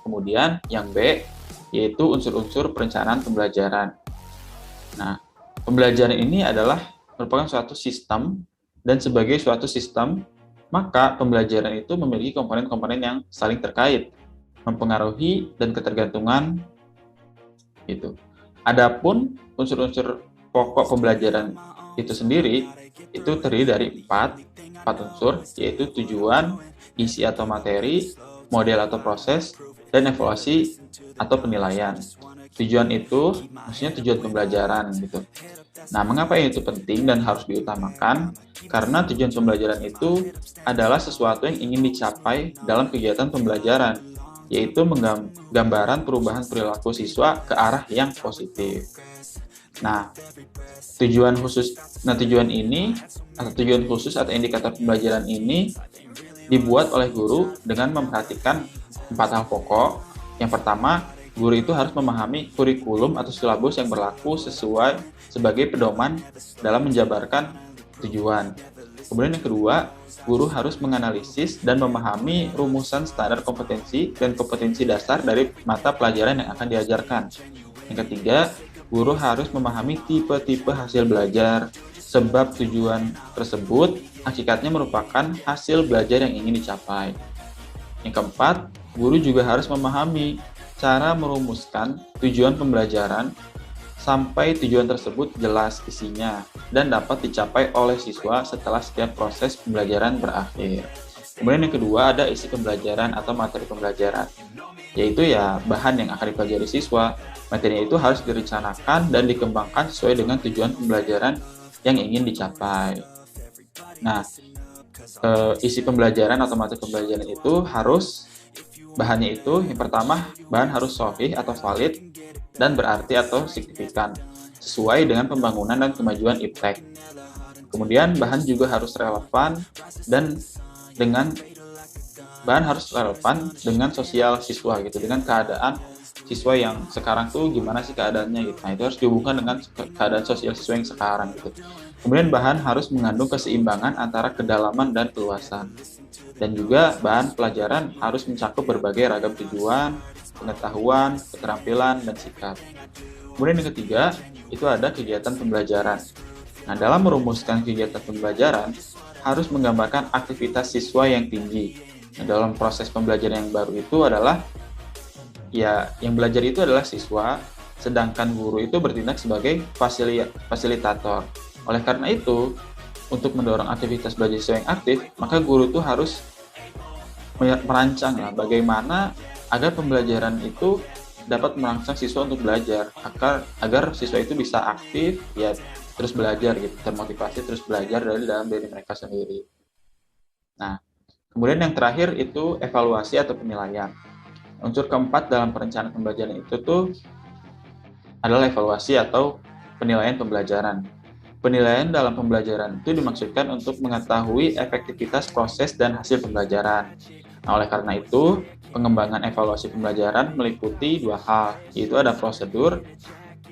Kemudian yang B, yaitu unsur-unsur perencanaan pembelajaran. Nah, pembelajaran ini adalah merupakan suatu sistem, dan sebagai suatu sistem, maka pembelajaran itu memiliki komponen-komponen yang saling terkait, mempengaruhi, dan ketergantungan itu. Adapun unsur-unsur pokok pembelajaran itu sendiri itu terdiri dari empat unsur, yaitu tujuan, isi atau materi, model atau proses, dan evaluasi atau penilaian. Tujuan itu maksudnya tujuan pembelajaran gitu. Nah, mengapa itu penting dan harus diutamakan? Karena tujuan pembelajaran itu adalah sesuatu yang ingin dicapai dalam kegiatan pembelajaran, yaitu gambaran perubahan perilaku siswa ke arah yang positif. Nah, tujuan khusus atau indikator pembelajaran ini dibuat oleh guru dengan memperhatikan 4 hal pokok. Yang pertama, guru itu harus memahami kurikulum atau silabus yang berlaku sebagai pedoman dalam menjabarkan tujuan. Kemudian yang kedua, guru harus menganalisis dan memahami rumusan standar kompetensi dan kompetensi dasar dari mata pelajaran yang akan diajarkan. Yang ketiga, guru harus memahami tipe-tipe hasil belajar, sebab tujuan tersebut hakikatnya merupakan hasil belajar yang ingin dicapai. Yang keempat, guru juga harus memahami cara merumuskan tujuan pembelajaran sampai tujuan tersebut jelas isinya dan dapat dicapai oleh siswa setelah setiap proses pembelajaran berakhir. Kemudian yang kedua ada isi pembelajaran atau materi pembelajaran, yaitu ya bahan yang akan dipelajari siswa. Materinya itu harus direncanakan dan dikembangkan sesuai dengan tujuan pembelajaran yang ingin dicapai. Nah, isi pembelajaran atau materi pembelajaran itu harus bahannya itu yang pertama, bahan harus sahih atau valid dan berarti atau signifikan sesuai dengan pembangunan dan kemajuan iptek. Kemudian bahan juga harus relevan dengan sosial siswa gitu, dengan keadaan siswa yang sekarang tuh gimana sih keadaannya gitu. Nah, itu harus dihubungkan dengan keadaan sosial siswa yang sekarang gitu. Kemudian bahan harus mengandung keseimbangan antara kedalaman dan keluasan. Dan juga bahan pelajaran harus mencakup berbagai ragam tujuan, pengetahuan, keterampilan, dan sikap. Kemudian yang ketiga, itu ada kegiatan pembelajaran. Nah, dalam merumuskan kegiatan pembelajaran, harus menggambarkan aktivitas siswa yang tinggi. Nah, dalam proses pembelajaran yang baru itu adalah, ya, yang belajar itu adalah siswa, sedangkan guru itu bertindak sebagai fasilitator. Oleh karena itu, untuk mendorong aktivitas belajar siswa yang aktif, maka guru itu harus merancang bagaimana agar pembelajaran itu dapat merangsang siswa untuk belajar, agar siswa itu bisa aktif, ya, terus belajar gitu, termotivasi terus belajar dari dalam diri mereka sendiri. Nah, kemudian yang terakhir itu evaluasi atau penilaian. Unsur keempat dalam perencanaan pembelajaran itu tuh adalah evaluasi atau penilaian pembelajaran. Penilaian dalam pembelajaran itu dimaksudkan untuk mengetahui efektivitas proses dan hasil pembelajaran. Nah, oleh karena itu, pengembangan evaluasi pembelajaran meliputi dua hal, yaitu ada prosedur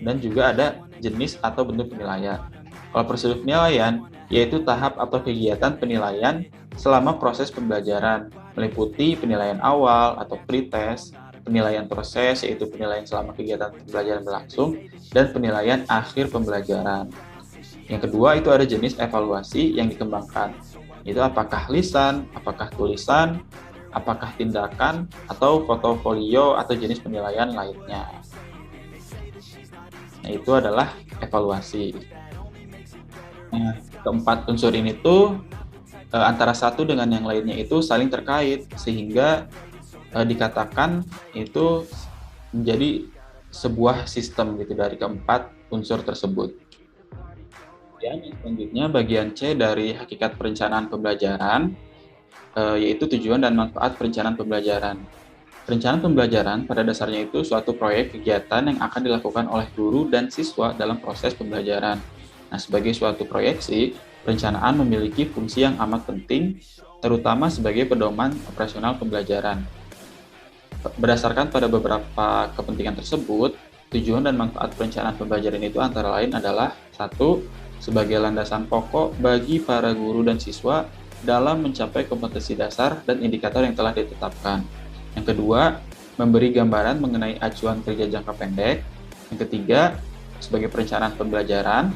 dan juga ada jenis atau bentuk penilaian. Kalau prosedur penilaian, yaitu tahap atau kegiatan penilaian selama proses pembelajaran, meliputi penilaian awal atau pretest, penilaian proses, yaitu penilaian selama kegiatan pembelajaran berlangsung, dan penilaian akhir pembelajaran. Yang kedua, itu ada jenis evaluasi yang dikembangkan. Itu apakah lisan, apakah tulisan, apakah tindakan, atau portofolio atau jenis penilaian lainnya. Nah, itu adalah evaluasi. Nah, keempat unsur ini tuh antara satu dengan yang lainnya itu saling terkait, sehingga dikatakan itu menjadi sebuah sistem gitu dari keempat unsur tersebut. Dan selanjutnya bagian C dari hakikat perencanaan pembelajaran, yaitu tujuan dan manfaat perencanaan pembelajaran. Perencanaan pembelajaran pada dasarnya itu suatu proyek kegiatan yang akan dilakukan oleh guru dan siswa dalam proses pembelajaran. Nah, sebagai suatu proyeksi, perencanaan memiliki fungsi yang amat penting, terutama sebagai pedoman operasional pembelajaran. Berdasarkan pada beberapa kepentingan tersebut, tujuan dan manfaat perencanaan pembelajaran itu antara lain adalah: 1. Sebagai landasan pokok bagi para guru dan siswa dalam mencapai kompetensi dasar dan indikator yang telah ditetapkan. Yang kedua, memberi gambaran mengenai acuan kerja jangka pendek. Yang ketiga, sebagai perencanaan pembelajaran.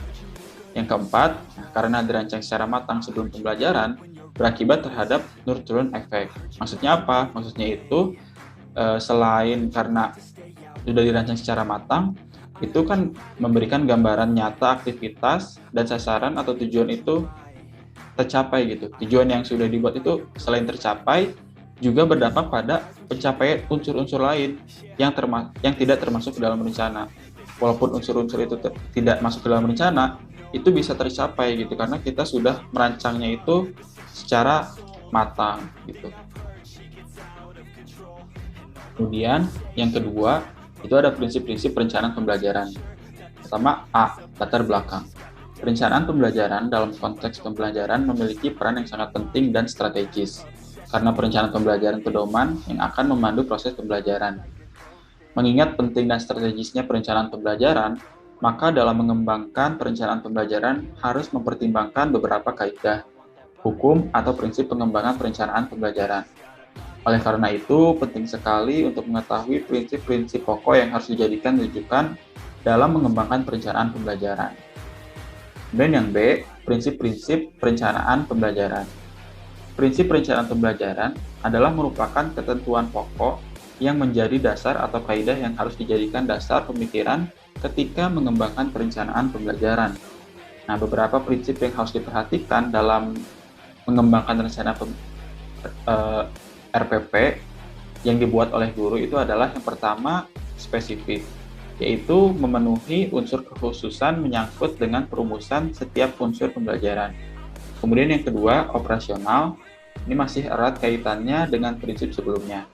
Yang keempat, karena dirancang secara matang sebelum pembelajaran, berakibat terhadap nurture effect. Maksudnya apa? Maksudnya itu, selain karena sudah dirancang secara matang, itu kan memberikan gambaran nyata aktivitas dan sasaran atau tujuan itu tercapai gitu. Tujuan yang sudah dibuat itu selain tercapai, juga berdampak pada pencapaian unsur-unsur lain yang tidak termasuk dalam rencana. Walaupun unsur-unsur itu tidak masuk ke dalam rencana, itu bisa tercapai gitu, karena kita sudah merancangnya itu secara matang gitu. Kemudian yang kedua, itu ada prinsip-prinsip perencanaan pembelajaran. Pertama, A. Latar belakang. Perencanaan pembelajaran dalam konteks pembelajaran memiliki peran yang sangat penting dan strategis, karena perencanaan pembelajaran pedoman yang akan memandu proses pembelajaran. Mengingat penting dan strategisnya perencanaan pembelajaran, maka dalam mengembangkan perencanaan pembelajaran harus mempertimbangkan beberapa kaidah, hukum, atau prinsip pengembangan perencanaan pembelajaran. Oleh karena itu, penting sekali untuk mengetahui prinsip-prinsip pokok yang harus dijadikan rujukan dalam mengembangkan perencanaan pembelajaran. Dan yang B, prinsip-prinsip perencanaan pembelajaran. Prinsip perencanaan pembelajaran adalah merupakan ketentuan pokok yang menjadi dasar atau kaidah yang harus dijadikan dasar pemikiran ketika mengembangkan perencanaan pembelajaran. Nah, beberapa prinsip yang harus diperhatikan dalam mengembangkan rencana RPP yang dibuat oleh guru itu adalah yang pertama, spesifik, yaitu memenuhi unsur kekhususan menyangkut dengan perumusan setiap unsur pembelajaran. Kemudian yang kedua, operasional. Ini masih erat kaitannya dengan prinsip sebelumnya.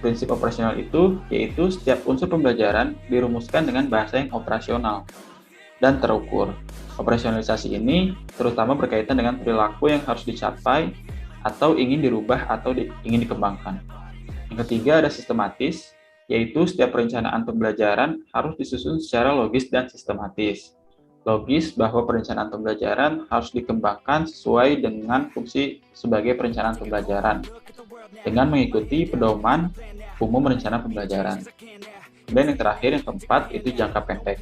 Prinsip operasional itu yaitu setiap unsur pembelajaran dirumuskan dengan bahasa yang operasional dan terukur. Operasionalisasi ini terutama berkaitan dengan perilaku yang harus dicapai atau ingin dirubah atau ingin dikembangkan. Yang ketiga ada sistematis. yaitu setiap perencanaan pembelajaran harus disusun secara logis dan sistematis. Logis bahwa perencanaan pembelajaran harus dikembangkan sesuai dengan fungsi sebagai perencanaan pembelajaran, dengan mengikuti pedoman umum rencana pembelajaran. Dan yang terakhir, yang keempat, itu jangka pendek.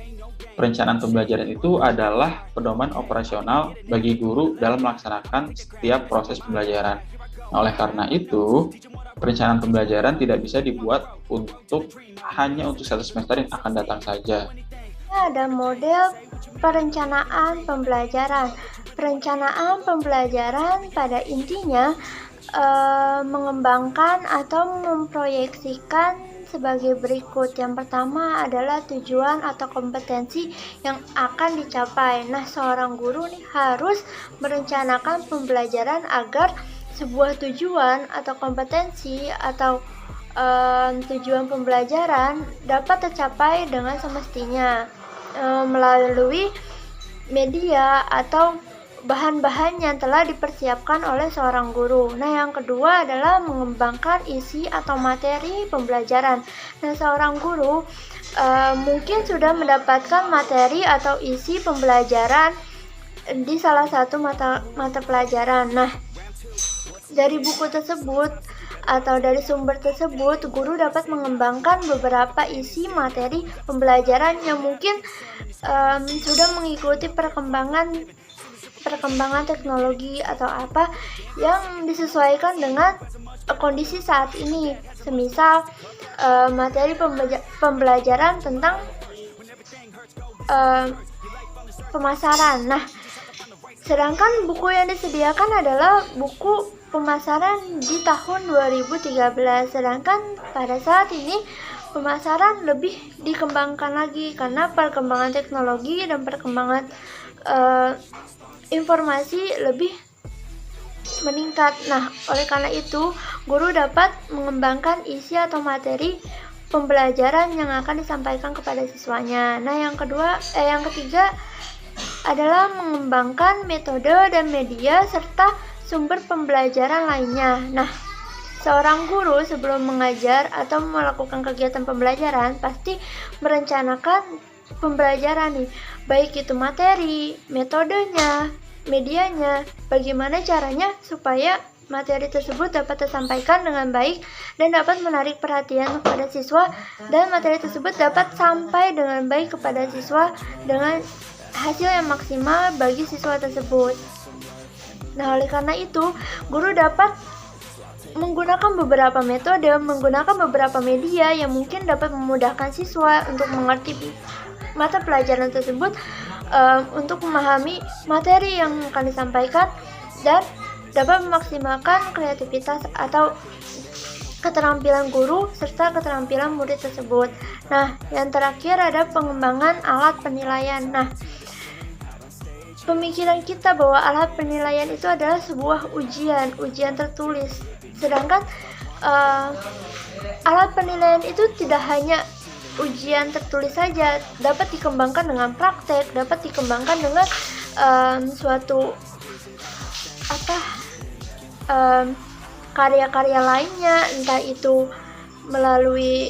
Perencanaan pembelajaran itu adalah pedoman operasional bagi guru dalam melaksanakan setiap proses pembelajaran. Nah, oleh karena itu, perencanaan pembelajaran tidak bisa dibuat hanya untuk satu semester yang akan datang saja. Ada model perencanaan pembelajaran. Perencanaan pembelajaran pada intinya mengembangkan atau memproyeksikan sebagai berikut. Yang pertama adalah tujuan atau kompetensi yang akan dicapai. Nah, seorang guru nih harus merencanakan pembelajaran agar sebuah tujuan atau kompetensi atau tujuan pembelajaran dapat tercapai dengan semestinya melalui media atau bahan-bahan yang telah dipersiapkan oleh seorang guru. Nah, yang kedua adalah mengembangkan isi atau materi pembelajaran. Nah, seorang guru mungkin sudah mendapatkan materi atau isi pembelajaran di salah satu mata pelajaran. Nah, dari buku tersebut atau dari sumber tersebut, guru dapat mengembangkan beberapa isi materi pembelajaran yang mungkin sudah mengikuti perkembangan teknologi atau apa yang disesuaikan dengan kondisi saat ini. Semisal materi pembelajaran tentang pemasaran. Nah, sedangkan buku yang disediakan adalah buku pemasaran di tahun 2013. Sedangkan pada saat ini pemasaran lebih dikembangkan lagi karena perkembangan teknologi dan perkembangan informasi lebih meningkat. Nah, oleh karena itu, guru dapat mengembangkan isi atau materi pembelajaran yang akan disampaikan kepada siswanya. Nah, yang ketiga adalah mengembangkan metode dan media serta sumber pembelajaran lainnya. Nah, seorang guru sebelum mengajar atau melakukan kegiatan pembelajaran pasti merencanakan pembelajaran nih, baik itu materi, metodenya, medianya, bagaimana caranya supaya materi tersebut dapat tersampaikan dengan baik dan dapat menarik perhatian kepada siswa, dan materi tersebut dapat sampai dengan baik kepada siswa dengan hasil yang maksimal bagi siswa tersebut. Nah, oleh karena itu, guru dapat menggunakan beberapa metode, menggunakan beberapa media yang mungkin dapat memudahkan siswa untuk mengerti mata pelajaran tersebut, untuk memahami materi yang akan disampaikan dan dapat memaksimalkan kreativitas atau keterampilan guru serta keterampilan murid tersebut. Nah, yang terakhir ada pengembangan alat penilaian. Nah, pemikiran kita bahwa alat penilaian itu adalah sebuah ujian tertulis. Sedangkan alat penilaian itu tidak hanya ujian tertulis saja, dapat dikembangkan dengan praktek, dapat dikembangkan dengan suatu karya-karya lainnya, entah itu melalui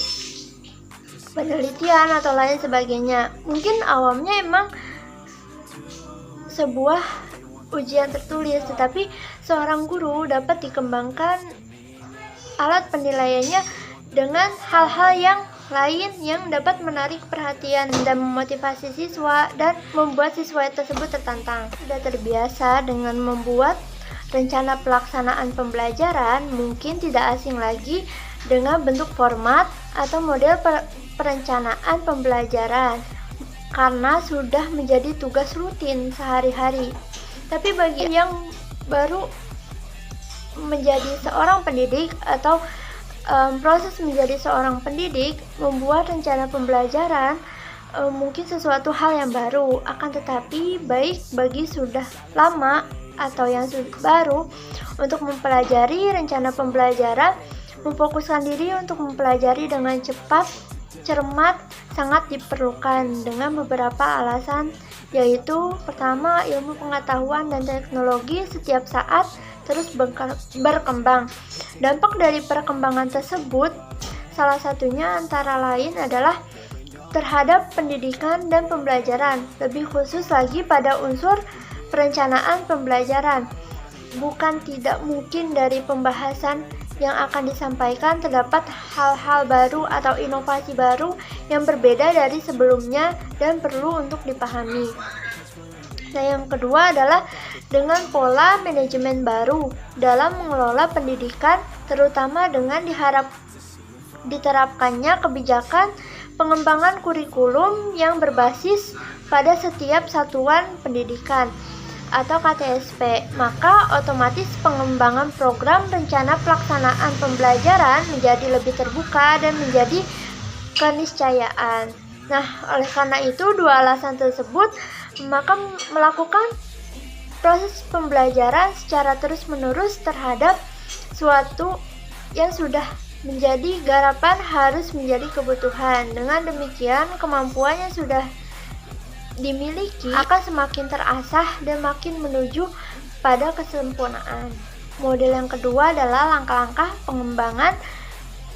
penelitian atau lain sebagainya. Mungkin awamnya emang sebuah ujian tertulis, tetapi seorang guru dapat dikembangkan alat penilaiannya dengan hal-hal yang lain yang dapat menarik perhatian dan memotivasi siswa dan membuat siswa tersebut tertantang. Sudah terbiasa dengan membuat rencana pelaksanaan pembelajaran, mungkin tidak asing lagi dengan bentuk format atau model perencanaan pembelajaran karena sudah menjadi tugas rutin sehari-hari. Tapi bagi yang baru menjadi seorang pendidik atau proses menjadi seorang pendidik, membuat rencana pembelajaran mungkin sesuatu hal yang baru, akan tetapi baik bagi sudah lama atau yang sudah baru untuk mempelajari rencana pembelajaran, memfokuskan diri untuk mempelajari dengan cepat, cermat, sangat diperlukan dengan beberapa alasan, yaitu pertama, ilmu pengetahuan dan teknologi setiap saat terus berkembang. Dampak dari perkembangan tersebut Salah satunya antara lain adalah terhadap pendidikan dan pembelajaran, lebih khusus lagi pada unsur perencanaan pembelajaran. Bukan tidak mungkin dari pembahasan yang akan disampaikan terdapat hal-hal baru atau inovasi baru yang berbeda dari sebelumnya dan perlu untuk dipahami. Nah, yang kedua adalah dengan pola manajemen baru dalam mengelola pendidikan, terutama dengan diterapkannya kebijakan pengembangan kurikulum yang berbasis pada setiap satuan pendidikan atau KTSP, maka otomatis pengembangan program rencana pelaksanaan pembelajaran menjadi lebih terbuka dan menjadi keniscayaan. Nah, oleh karena itu, dua alasan tersebut, maka melakukan proses pembelajaran secara terus-menerus terhadap suatu yang sudah menjadi garapan harus menjadi kebutuhan. Dengan demikian, kemampuan yang sudah dimiliki akan semakin terasah dan makin menuju pada kesempurnaan. Model yang kedua adalah langkah-langkah pengembangan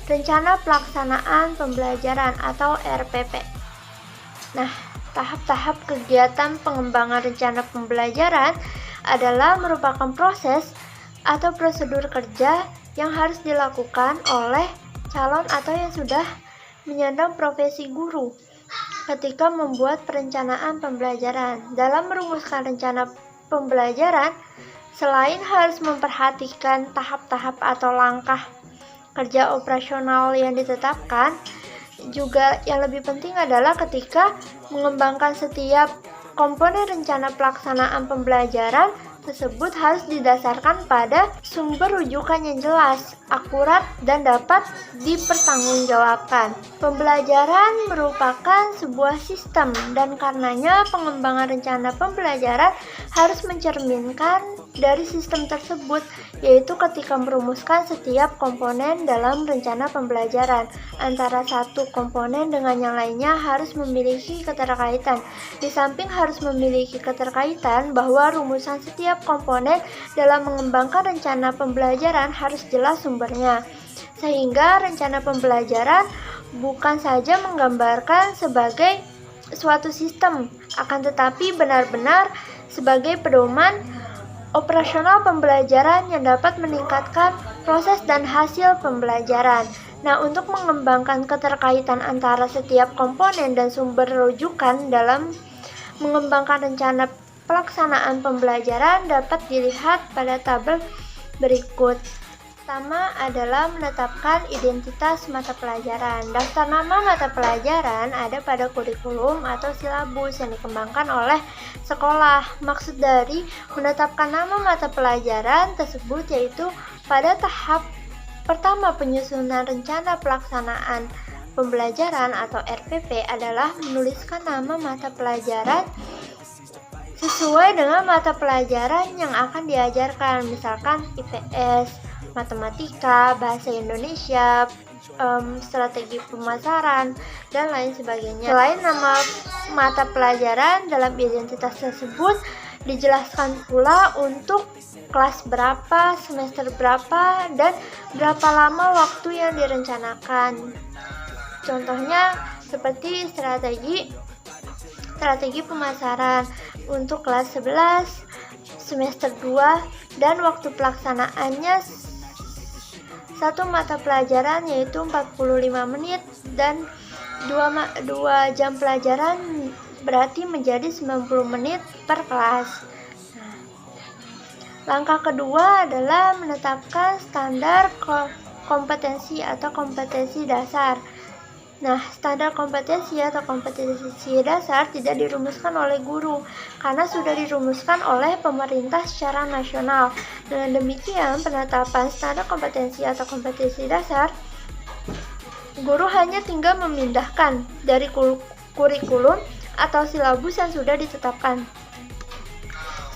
rencana pelaksanaan pembelajaran atau RPP. Nah, tahap-tahap kegiatan pengembangan rencana pembelajaran adalah merupakan proses atau prosedur kerja yang harus dilakukan oleh calon atau yang sudah menyandang profesi guru ketika membuat perencanaan pembelajaran. Dalam merumuskan rencana pembelajaran, selain harus memperhatikan tahap-tahap atau langkah kerja operasional yang ditetapkan, juga yang lebih penting adalah ketika mengembangkan setiap komponen rencana pelaksanaan pembelajaran tersebut harus didasarkan pada sumber rujukan yang jelas, akurat, dan dapat dipertanggungjawabkan. Pembelajaran merupakan sebuah sistem dan karenanya pengembangan rencana pembelajaran harus mencerminkan dari sistem tersebut, yaitu ketika merumuskan setiap komponen dalam rencana pembelajaran. Antara satu komponen dengan yang lainnya harus memiliki keterkaitan. Di samping harus memiliki keterkaitan, bahwa rumusan setiap komponen dalam mengembangkan rencana pembelajaran harus jelas sumbernya. Sehingga rencana pembelajaran bukan saja menggambarkan sebagai suatu sistem, akan tetapi benar-benar sebagai pedoman operasional pembelajaran yang dapat meningkatkan proses dan hasil pembelajaran. Nah, untuk mengembangkan keterkaitan antara setiap komponen dan sumber rujukan dalam mengembangkan rencana pelaksanaan pembelajaran dapat dilihat pada tabel berikut. Pertama adalah menetapkan identitas mata pelajaran. Daftar nama mata pelajaran ada pada kurikulum atau silabus yang dikembangkan oleh sekolah. Maksud dari menetapkan nama mata pelajaran tersebut yaitu pada tahap pertama penyusunan rencana pelaksanaan pembelajaran atau RPP adalah menuliskan nama mata pelajaran sesuai dengan mata pelajaran yang akan diajarkan, misalkan IPS, matematika, bahasa Indonesia, strategi pemasaran, dan lain sebagainya. Selain nama mata pelajaran, dalam identitas tersebut dijelaskan pula untuk kelas berapa, semester berapa, dan berapa lama waktu yang direncanakan. Contohnya seperti strategi pemasaran untuk kelas 11, semester 2, dan waktu pelaksanaannya satu mata pelajaran yaitu 45 menit dan 2 jam pelajaran berarti menjadi 90 menit per kelas. Langkah kedua adalah menetapkan standar kompetensi atau kompetensi dasar. Nah, standar kompetensi atau kompetensi dasar tidak dirumuskan oleh guru karena sudah dirumuskan oleh pemerintah secara nasional. Dengan demikian, penetapan standar kompetensi atau kompetensi dasar, guru hanya tinggal memindahkan dari kurikulum atau silabus yang sudah ditetapkan.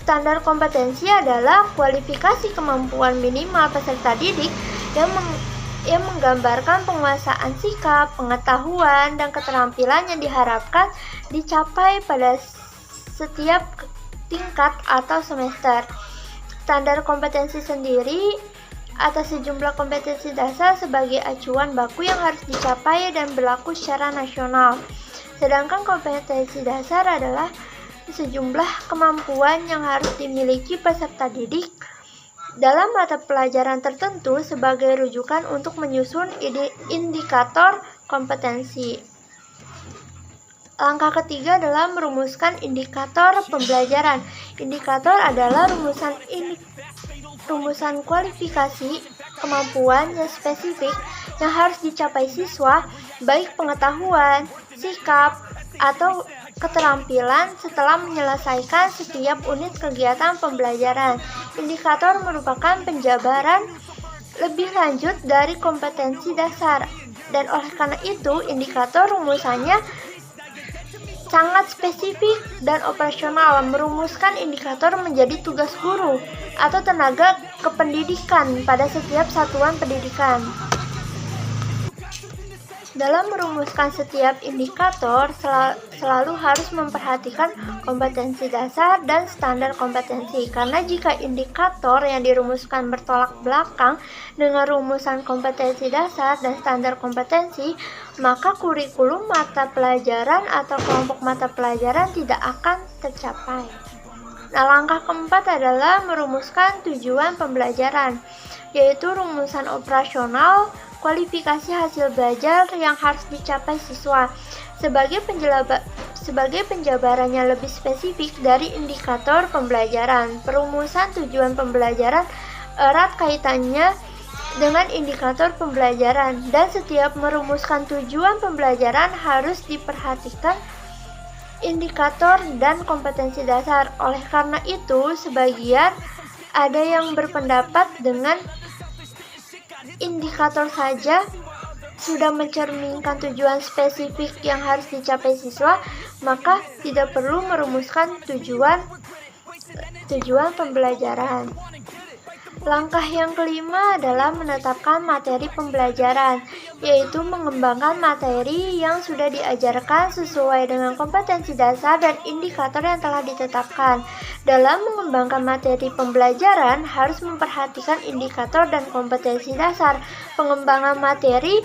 Standar kompetensi adalah kualifikasi kemampuan minimal peserta didik yang menggambarkan penguasaan sikap, pengetahuan, dan keterampilan yang diharapkan dicapai pada setiap tingkat atau semester. Standar kompetensi sendiri atas sejumlah kompetensi dasar sebagai acuan baku yang harus dicapai dan berlaku secara nasional. Sedangkan kompetensi dasar adalah sejumlah kemampuan yang harus dimiliki peserta didik dalam mata pelajaran tertentu sebagai rujukan untuk menyusun indikator kompetensi. Langkah ketiga adalah merumuskan indikator pembelajaran. Indikator adalah rumusan kualifikasi kemampuan yang spesifik yang harus dicapai siswa, baik pengetahuan, sikap, atau keterampilan setelah menyelesaikan setiap unit kegiatan pembelajaran. Indikator merupakan penjabaran lebih lanjut dari kompetensi dasar, dan oleh karena itu indikator rumusannya sangat spesifik dan operasional. Merumuskan indikator menjadi tugas guru atau tenaga kependidikan pada setiap satuan pendidikan. Dalam merumuskan setiap indikator, selalu harus memperhatikan kompetensi dasar dan standar kompetensi. Karena jika indikator yang dirumuskan bertolak belakang dengan rumusan kompetensi dasar dan standar kompetensi, maka kurikulum mata pelajaran atau kelompok mata pelajaran tidak akan tercapai. Nah, langkah keempat adalah merumuskan tujuan pembelajaran, yaitu rumusan operasional kualifikasi hasil belajar yang harus dicapai siswa. Sebagai penjabarannya lebih spesifik dari indikator pembelajaran, perumusan tujuan pembelajaran erat kaitannya dengan indikator pembelajaran, dan setiap merumuskan tujuan pembelajaran harus diperhatikan indikator dan kompetensi dasar. Oleh karena itu, sebagian ada yang berpendapat dengan indikator saja sudah mencerminkan tujuan spesifik yang harus dicapai siswa, maka tidak perlu merumuskan tujuan pembelajaran. Langkah yang kelima adalah menetapkan materi pembelajaran, yaitu mengembangkan materi yang sudah diajarkan sesuai dengan kompetensi dasar dan indikator yang telah ditetapkan. Dalam mengembangkan materi pembelajaran, harus memperhatikan indikator dan kompetensi dasar. Pengembangan materi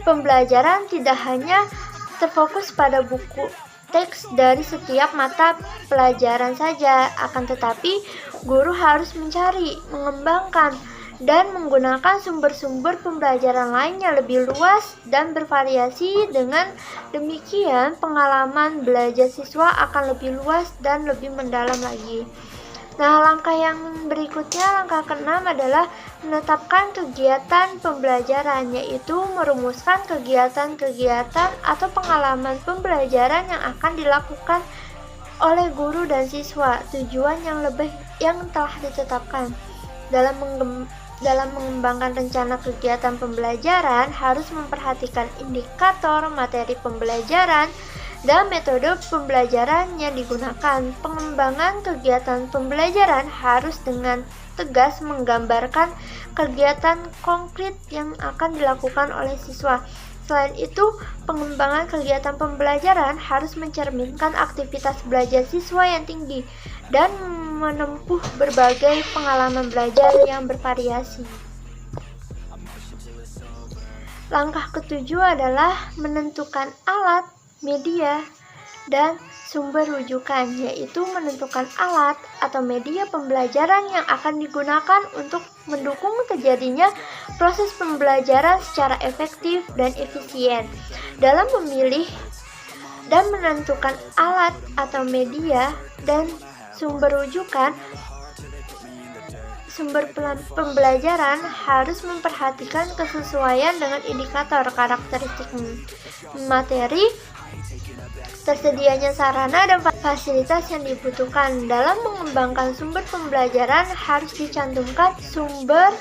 pembelajaran tidak hanya terfokus pada buku teks dari setiap mata pelajaran saja, akan tetapi guru harus mencari, mengembangkan, dan menggunakan sumber-sumber pembelajaran lain yang lebih luas dan bervariasi. Dengan demikian, pengalaman belajar siswa akan lebih luas dan lebih mendalam lagi. Nah, langkah yang berikutnya, langkah keenam adalah menetapkan kegiatan pembelajaran, yaitu merumuskan kegiatan-kegiatan atau pengalaman pembelajaran yang akan dilakukan oleh guru dan siswa. Tujuan yang telah ditetapkan dalam mengembangkan rencana kegiatan pembelajaran harus memperhatikan indikator, materi pembelajaran, dan metode pembelajaran yang digunakan. Pengembangan kegiatan pembelajaran harus dengan tegas menggambarkan kegiatan konkret yang akan dilakukan oleh siswa. Selain itu, pengembangan kegiatan pembelajaran harus mencerminkan aktivitas belajar siswa yang tinggi dan menempuh berbagai pengalaman belajar yang bervariasi. Langkah ketujuh adalah menentukan alat, media, dan sumber rujukan, yaitu menentukan alat atau media pembelajaran yang akan digunakan untuk mendukung terjadinya proses pembelajaran secara efektif dan efisien. Dalam memilih dan menentukan alat atau media dan sumber rujukan, sumber pembelajaran harus memperhatikan kesesuaian dengan indikator, karakteristik materi, tersedianya sarana dan fasilitas yang dibutuhkan. Dalam mengembangkan sumber pembelajaran harus dicantumkan sumber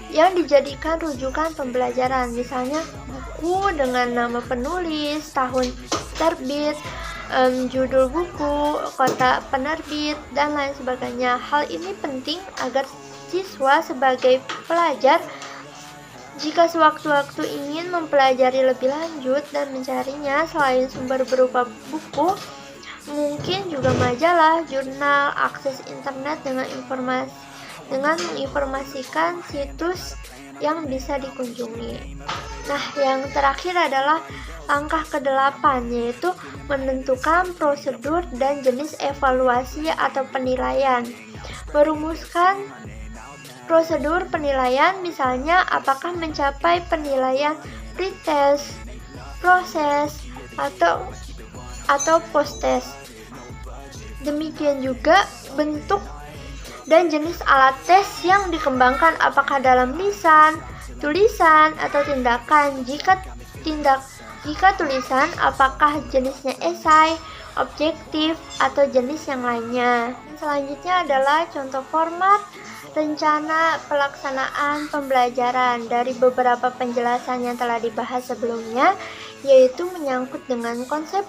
yang dijadikan rujukan pembelajaran, misalnya buku dengan nama penulis, tahun terbit, judul buku, kota penerbit, dan lain sebagainya. Hal ini penting agar siswa sebagai pelajar, jika sewaktu-waktu ingin mempelajari lebih lanjut dan mencarinya, selain sumber berupa buku, mungkin juga majalah, jurnal, akses internet dengan dengan menginformasikan situs yang bisa dikunjungi. Nah, yang terakhir adalah langkah ke-8, yaitu menentukan prosedur dan jenis evaluasi atau penilaian. Merumuskan prosedur penilaian, misalnya apakah mencapai penilaian pretest, proses, atau post-test. Demikian juga bentuk dan jenis alat tes yang dikembangkan, apakah dalam lisan, tulisan, atau tindakan. Jika tulisan, apakah jenisnya esai, objektif, atau jenis yang lainnya. Selanjutnya adalah contoh format rencana pelaksanaan pembelajaran. Dari beberapa penjelasan yang telah dibahas sebelumnya, yaitu menyangkut dengan konsep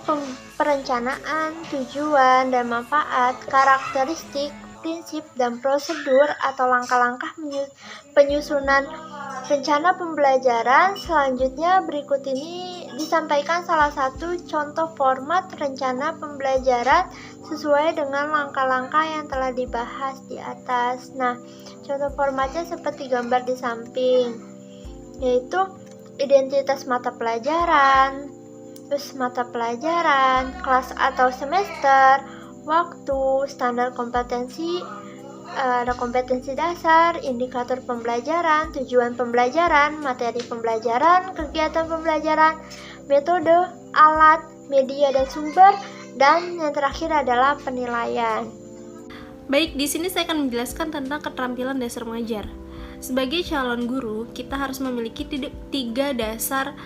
perencanaan, tujuan dan manfaat, karakteristik, prinsip dan prosedur atau langkah-langkah penyusunan rencana pembelajaran. Selanjutnya berikut ini disampaikan salah satu contoh format rencana pembelajaran sesuai dengan langkah-langkah yang telah dibahas di atas. Nah, contoh formatnya seperti gambar di samping, yaitu identitas mata pelajaran, terus mata pelajaran, kelas atau semester, waktu, standar kompetensi, ada kompetensi dasar, indikator pembelajaran, tujuan pembelajaran, materi pembelajaran, kegiatan pembelajaran, metode, alat, media dan sumber, dan yang terakhir adalah penilaian. Baik, di sini saya akan menjelaskan tentang keterampilan dasar mengajar. Sebagai calon guru, kita harus memiliki 3 dasar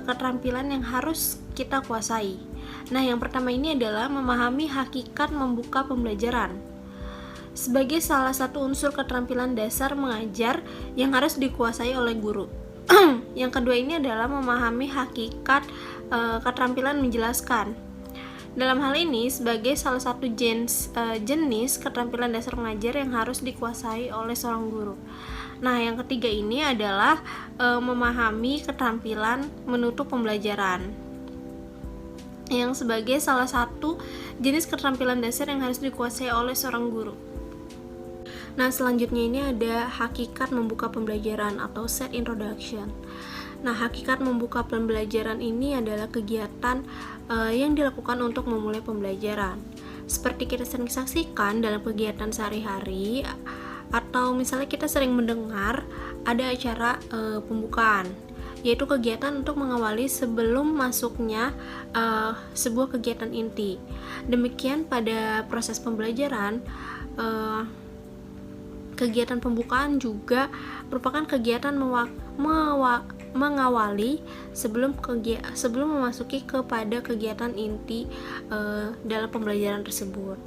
keterampilan yang harus kita kuasai. Nah, yang pertama ini adalah memahami hakikat membuka pembelajaran. Sebagai salah satu unsur keterampilan dasar mengajar yang harus dikuasai oleh guru. Yang kedua ini adalah memahami hakikat keterampilan menjelaskan. Dalam hal ini, sebagai salah satu jenis keterampilan dasar mengajar yang harus dikuasai oleh seorang guru. Nah, yang ketiga ini adalah memahami keterampilan menutup pembelajaran, yang sebagai salah satu jenis keterampilan dasar yang harus dikuasai oleh seorang guru. Nah, selanjutnya ini ada hakikat membuka pembelajaran atau set introduction. Nah, hakikat membuka pembelajaran ini adalah kegiatan yang dilakukan untuk memulai pembelajaran. Seperti kita sering saksikan dalam kegiatan sehari-hari, atau misalnya kita sering mendengar ada acara pembukaan, yaitu kegiatan untuk mengawali sebelum masuknya sebuah kegiatan inti. Demikian pada proses pembelajaran, kegiatan pembukaan juga merupakan kegiatan mengawali sebelum memasuki kepada kegiatan inti dalam pembelajaran tersebut.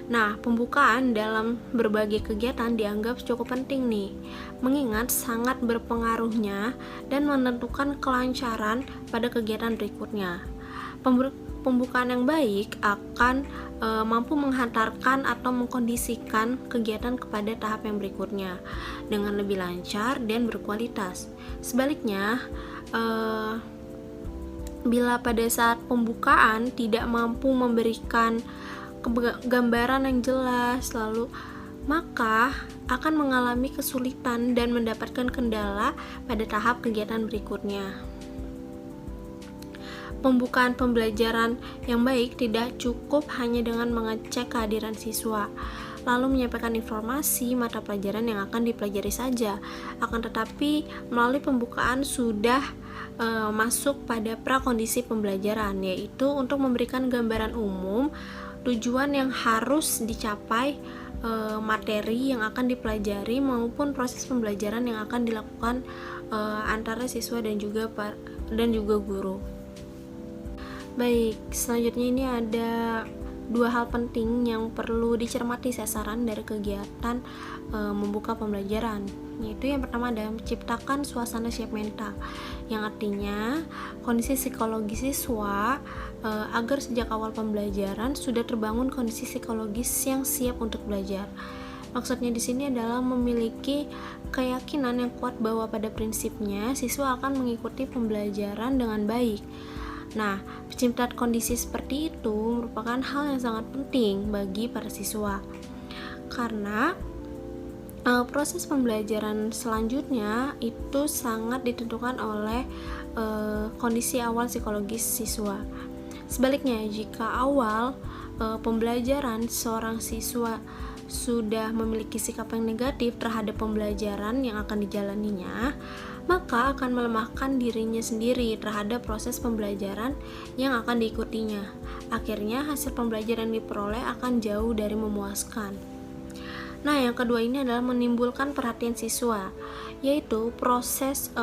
Nah, pembukaan dalam berbagai kegiatan dianggap cukup penting nih, mengingat sangat berpengaruhnya dan menentukan kelancaran pada kegiatan berikutnya. Pembukaan yang baik akan mampu menghantarkan atau mengkondisikan kegiatan kepada tahap yang berikutnya dengan lebih lancar dan berkualitas. Sebaliknya, bila pada saat pembukaan tidak mampu memberikan gambaran yang jelas, maka akan mengalami kesulitan dan mendapatkan kendala pada tahap kegiatan berikutnya. Pembukaan pembelajaran yang baik tidak cukup hanya dengan mengecek kehadiran siswa, lalu menyampaikan informasi mata pelajaran yang akan dipelajari saja, akan tetapi melalui pembukaan sudah masuk pada prakondisi pembelajaran, yaitu untuk memberikan gambaran umum tujuan yang harus dicapai, materi yang akan dipelajari maupun proses pembelajaran yang akan dilakukan antara siswa dan juga guru. Baik, selanjutnya ini ada 2 hal penting yang perlu dicermati sasaran dari kegiatan membuka pembelajaran, yaitu yang pertama adalah menciptakan suasana siap mental, yang artinya kondisi psikologis siswa agar sejak awal pembelajaran sudah terbangun kondisi psikologis yang siap untuk belajar. Maksudnya di sini adalah memiliki keyakinan yang kuat bahwa pada prinsipnya siswa akan mengikuti pembelajaran dengan baik. Nah, penciptaan kondisi seperti itu merupakan hal yang sangat penting bagi para siswa, karena Proses pembelajaran selanjutnya itu sangat ditentukan oleh kondisi awal psikologis siswa. Sebaliknya, jika awal pembelajaran seorang siswa sudah memiliki sikap yang negatif terhadap pembelajaran yang akan dijalaninya, maka akan melemahkan dirinya sendiri terhadap proses pembelajaran yang akan diikutinya. Akhirnya hasil pembelajaran diperoleh akan jauh dari memuaskan. Nah, yang kedua ini adalah menimbulkan perhatian siswa, yaitu proses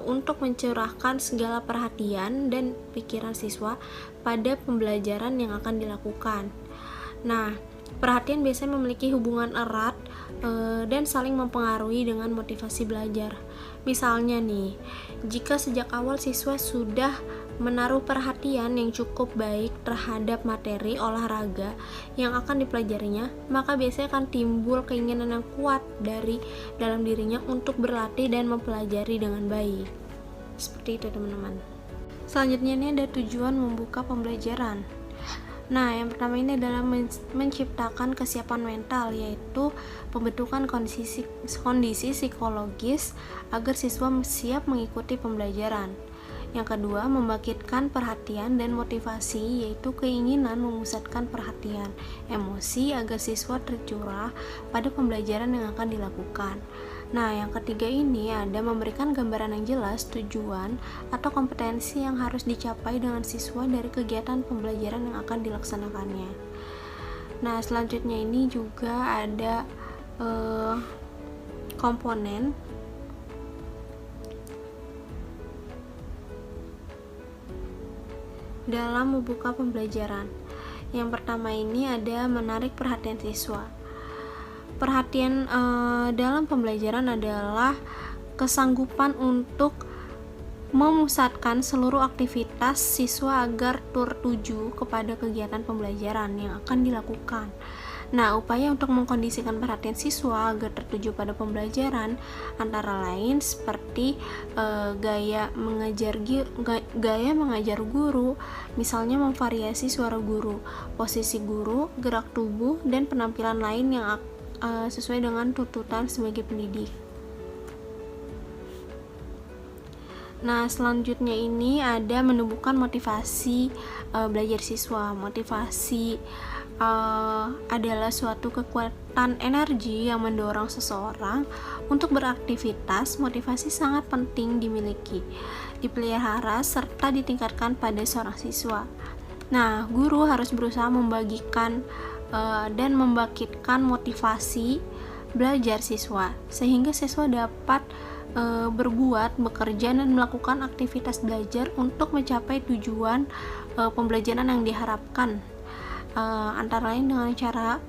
untuk mencurahkan segala perhatian dan pikiran siswa pada pembelajaran yang akan dilakukan. Nah, perhatian biasanya memiliki hubungan erat dan saling mempengaruhi dengan motivasi belajar. Misalnya nih, jika sejak awal siswa sudah menaruh perhatian yang cukup baik terhadap materi olahraga yang akan dipelajarinya, maka biasanya akan timbul keinginan yang kuat dari dalam dirinya untuk berlatih dan mempelajari dengan baik. Seperti itu teman-teman. Selanjutnya ini ada tujuan membuka pembelajaran. Nah, yang pertama ini adalah menciptakan kesiapan mental, yaitu pembentukan kondisi psikologis agar siswa siap mengikuti pembelajaran. Yang kedua, membangkitkan perhatian dan motivasi, yaitu keinginan memusatkan perhatian, emosi agar siswa tercurah pada pembelajaran yang akan dilakukan. Nah, yang ketiga ini ada memberikan gambaran yang jelas tujuan atau kompetensi yang harus dicapai dengan siswa dari kegiatan pembelajaran yang akan dilaksanakannya. Nah, selanjutnya ini juga ada komponen dalam membuka pembelajaran. Yang pertama ini ada menarik perhatian siswa. Perhatian dalam pembelajaran adalah kesanggupan untuk memusatkan seluruh aktivitas siswa agar tertuju kepada kegiatan pembelajaran yang akan dilakukan. Nah, upaya untuk mengkondisikan perhatian siswa agar tertuju pada pembelajaran antara lain seperti gaya mengajar guru, misalnya memvariasi suara guru, posisi guru, gerak tubuh, dan penampilan lain yang sesuai dengan tuntutan sebagai pendidik. Nah, selanjutnya ini ada menumbuhkan motivasi belajar siswa. Motivasi adalah suatu kekuatan energi yang mendorong seseorang untuk beraktivitas. Motivasi sangat penting dimiliki, dipelihara, serta ditingkatkan pada seorang siswa. Nah, guru harus berusaha membagikan dan membangkitkan motivasi belajar siswa, sehingga siswa dapat berbuat, bekerja, dan melakukan aktivitas belajar untuk mencapai tujuan pembelajaran yang diharapkan. Antara lain dengan cara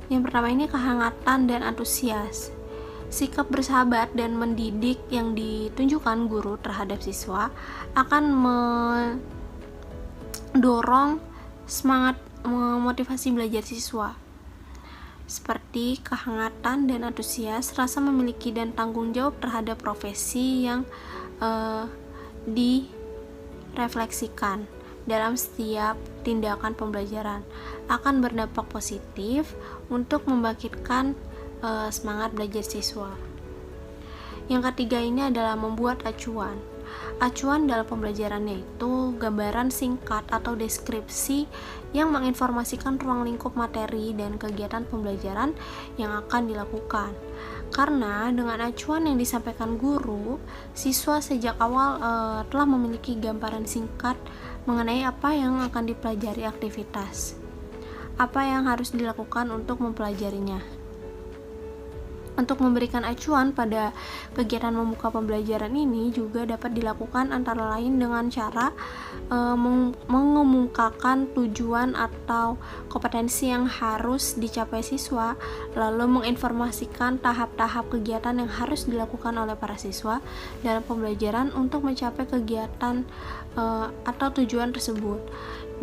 yang pertama ini kehangatan dan antusias. Sikap bersahabat dan mendidik yang ditunjukkan guru terhadap siswa akan mendorong semangat memotivasi belajar siswa, seperti kehangatan dan antusias, rasa memiliki dan tanggung jawab terhadap profesi yang direfleksikan dalam setiap tindakan pembelajaran akan berdampak positif untuk membangkitkan semangat belajar siswa. Yang ketiga ini adalah membuat acuan. Acuan dalam pembelajaran yaitu gambaran singkat atau deskripsi yang menginformasikan ruang lingkup materi dan kegiatan pembelajaran yang akan dilakukan. Karena dengan acuan yang disampaikan guru, siswa sejak awal telah memiliki gambaran singkat mengenai apa yang akan dipelajari aktivitas, apa yang harus dilakukan untuk mempelajarinya. Untuk memberikan acuan pada kegiatan membuka pembelajaran ini juga dapat dilakukan antara lain dengan cara mengemukakan tujuan atau kompetensi yang harus dicapai siswa, lalu menginformasikan tahap-tahap kegiatan yang harus dilakukan oleh para siswa dalam pembelajaran untuk mencapai kegiatan atau tujuan tersebut,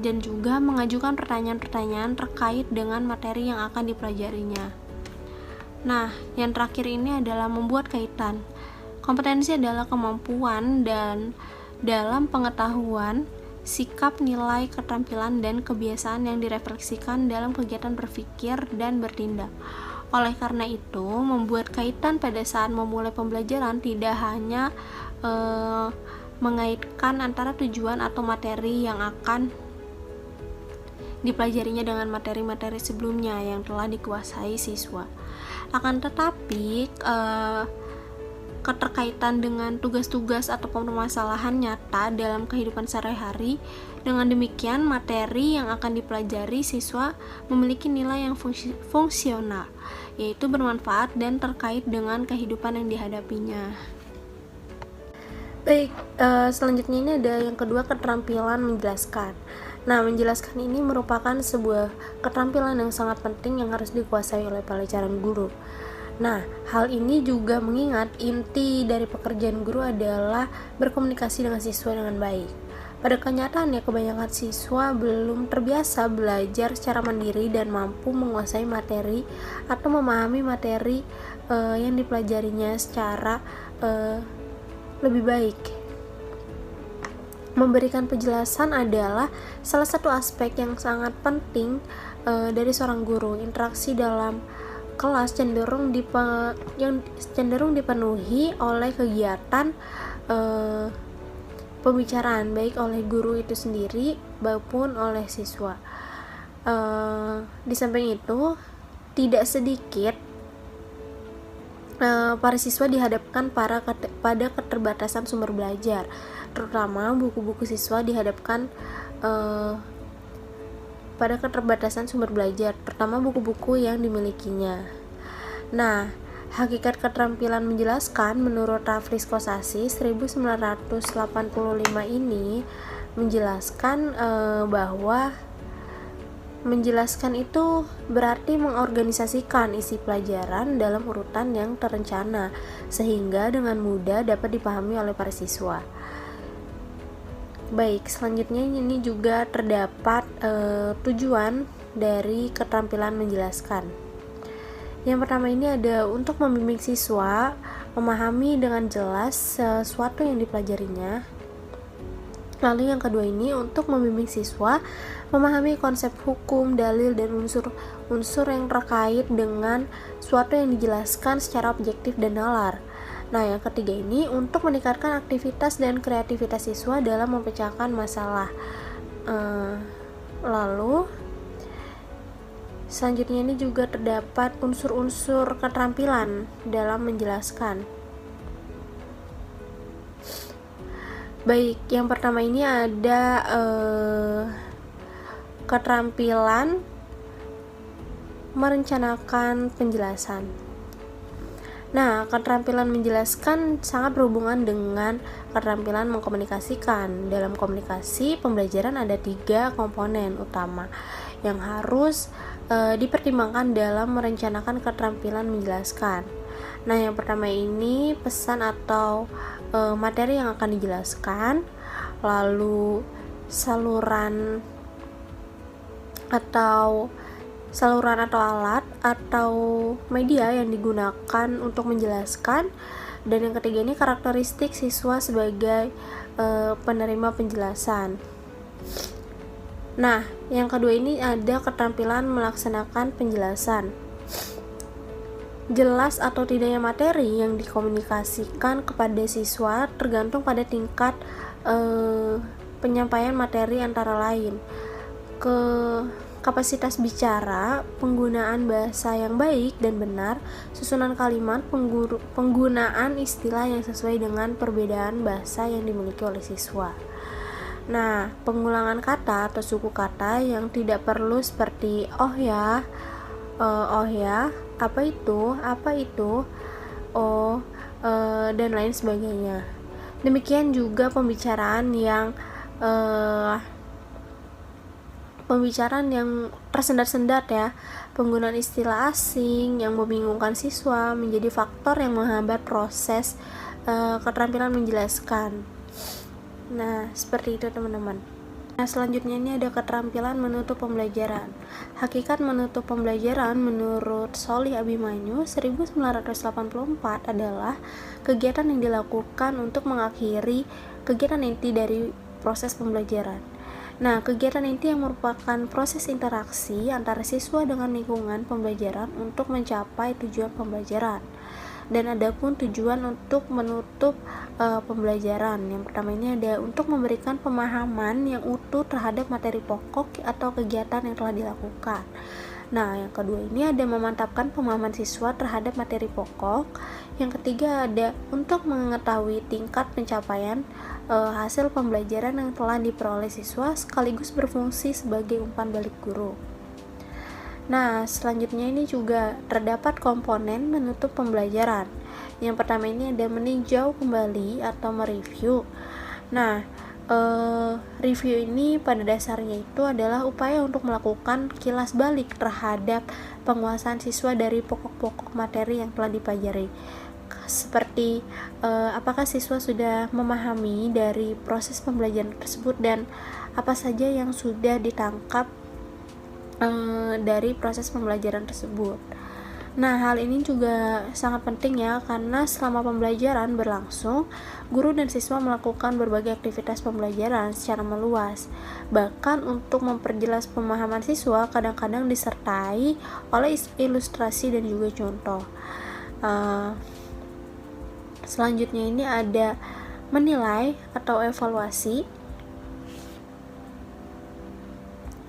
dan juga mengajukan pertanyaan-pertanyaan terkait dengan materi yang akan dipelajarinya. Nah, yang terakhir ini adalah membuat kaitan. Kompetensi adalah kemampuan dan dalam pengetahuan, sikap, nilai, keterampilan, dan kebiasaan yang direfleksikan dalam kegiatan berpikir dan bertindak. Oleh karena itu, membuat kaitan pada saat memulai pembelajaran tidak hanya mengaitkan antara tujuan atau materi yang akan dipelajarinya dengan materi-materi sebelumnya yang telah dikuasai siswa. Akan tetapi, keterkaitan dengan tugas-tugas atau permasalahan nyata dalam kehidupan sehari-hari. Dengan demikian, materi yang akan dipelajari siswa memiliki nilai yang fungsional, yaitu bermanfaat dan terkait dengan kehidupan yang dihadapinya. Baik, selanjutnya ini ada yang kedua, keterampilan menjelaskan. Nah, menjelaskan ini merupakan sebuah keterampilan yang sangat penting yang harus dikuasai oleh pelajaran guru. Nah, hal ini juga mengingat inti dari pekerjaan guru adalah berkomunikasi dengan siswa dengan baik. Pada kenyataannya, kebanyakan siswa belum terbiasa belajar secara mandiri dan mampu menguasai materi atau memahami materi yang dipelajarinya secara lebih baik. Memberikan penjelasan adalah salah satu aspek yang sangat penting dari seorang guru. Interaksi dalam kelas cenderung dipenuhi oleh kegiatan pembicaraan, baik oleh guru itu sendiri maupun oleh siswa. Di samping itu, tidak sedikit para siswa dihadapkan pada keterbatasan sumber belajar, terutama buku-buku siswa dihadapkan pada keterbatasan sumber belajar, terutama buku-buku yang dimilikinya. Nah, hakikat keterampilan menjelaskan menurut Raffles Kosasih 1985 ini menjelaskan bahwa menjelaskan itu berarti mengorganisasikan isi pelajaran dalam urutan yang terencana sehingga dengan mudah dapat dipahami oleh para siswa. Baik, selanjutnya ini juga terdapat tujuan dari keterampilan menjelaskan. Yang pertama ini ada untuk membimbing siswa memahami dengan jelas sesuatu yang dipelajarinya. Lalu yang kedua ini untuk membimbing siswa memahami konsep hukum, dalil, dan unsur-unsur yang terkait dengan suatu yang dijelaskan secara objektif dan nalar. Nah, yang ketiga ini untuk meningkatkan aktivitas dan kreativitas siswa dalam memecahkan masalah. Lalu selanjutnya ini juga terdapat unsur-unsur keterampilan dalam menjelaskan. Baik, yang pertama ini ada keterampilan merencanakan penjelasan. Nah, keterampilan menjelaskan sangat berhubungan dengan keterampilan mengkomunikasikan. Dalam komunikasi, pembelajaran ada 3 komponen utama yang harus dipertimbangkan dalam merencanakan keterampilan menjelaskan. Nah, yang pertama ini pesan atau materi yang akan dijelaskan, lalu saluran atau alat atau media yang digunakan untuk menjelaskan, dan yang ketiga ini karakteristik siswa sebagai penerima penjelasan. Nah, yang kedua ini ada keterampilan melaksanakan penjelasan. Jelas atau tidaknya materi yang dikomunikasikan kepada siswa tergantung pada tingkat penyampaian materi antara lain kapasitas bicara, penggunaan bahasa yang baik dan benar, susunan kalimat, penggunaan istilah yang sesuai dengan perbedaan bahasa yang dimiliki oleh siswa. Nah, pengulangan kata atau suku kata yang tidak perlu seperti oh ya, apa itu, dan lain sebagainya. Demikian juga pembicaraan yang tersendat-sendat ya. Penggunaan istilah asing yang membingungkan siswa menjadi faktor yang menghambat proses keterampilan menjelaskan. Nah, seperti itu teman-teman. Nah, selanjutnya ini ada keterampilan menutup pembelajaran. Hakikat menutup pembelajaran menurut Sholih Abimanyu 1984 adalah kegiatan yang dilakukan untuk mengakhiri kegiatan inti dari proses pembelajaran. Nah, kegiatan inti yang merupakan proses interaksi antara siswa dengan lingkungan pembelajaran untuk mencapai tujuan pembelajaran. Dan ada pun tujuan untuk menutup pembelajaran. Yang pertama ini ada untuk memberikan pemahaman yang utuh terhadap materi pokok atau kegiatan yang telah dilakukan. Nah, yang kedua ini ada memantapkan pemahaman siswa terhadap materi pokok. Yang ketiga ada untuk mengetahui tingkat pencapaian hasil pembelajaran yang telah diperoleh siswa sekaligus berfungsi sebagai umpan balik guru. Nah, selanjutnya ini juga terdapat komponen menutup pembelajaran. Yang pertama ini ada meninjau kembali atau mereview. Nah, review ini pada dasarnya itu adalah upaya untuk melakukan kilas balik terhadap penguasaan siswa dari pokok-pokok materi yang telah dipelajari. Seperti apakah siswa sudah memahami dari proses pembelajaran tersebut dan apa saja yang sudah ditangkap dari proses pembelajaran tersebut. Nah, hal ini juga sangat penting ya, karena selama pembelajaran berlangsung, guru dan siswa melakukan berbagai aktivitas pembelajaran secara meluas. Bahkan untuk memperjelas pemahaman siswa, kadang-kadang disertai oleh ilustrasi dan juga contoh. Selanjutnya ini ada menilai atau evaluasi.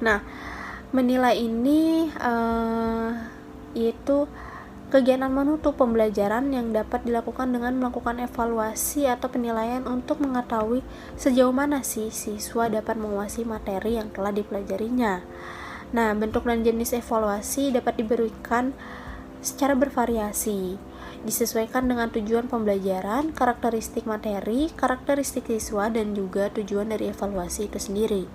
Nah, menilai ini yaitu kegiatan menutup pembelajaran yang dapat dilakukan dengan melakukan evaluasi atau penilaian untuk mengetahui sejauh mana sih siswa dapat menguasai materi yang telah dipelajarinya. Nah, bentuk dan jenis evaluasi dapat diberikan secara bervariasi, disesuaikan dengan tujuan pembelajaran, karakteristik materi, karakteristik siswa, dan juga tujuan dari evaluasi itu sendiri.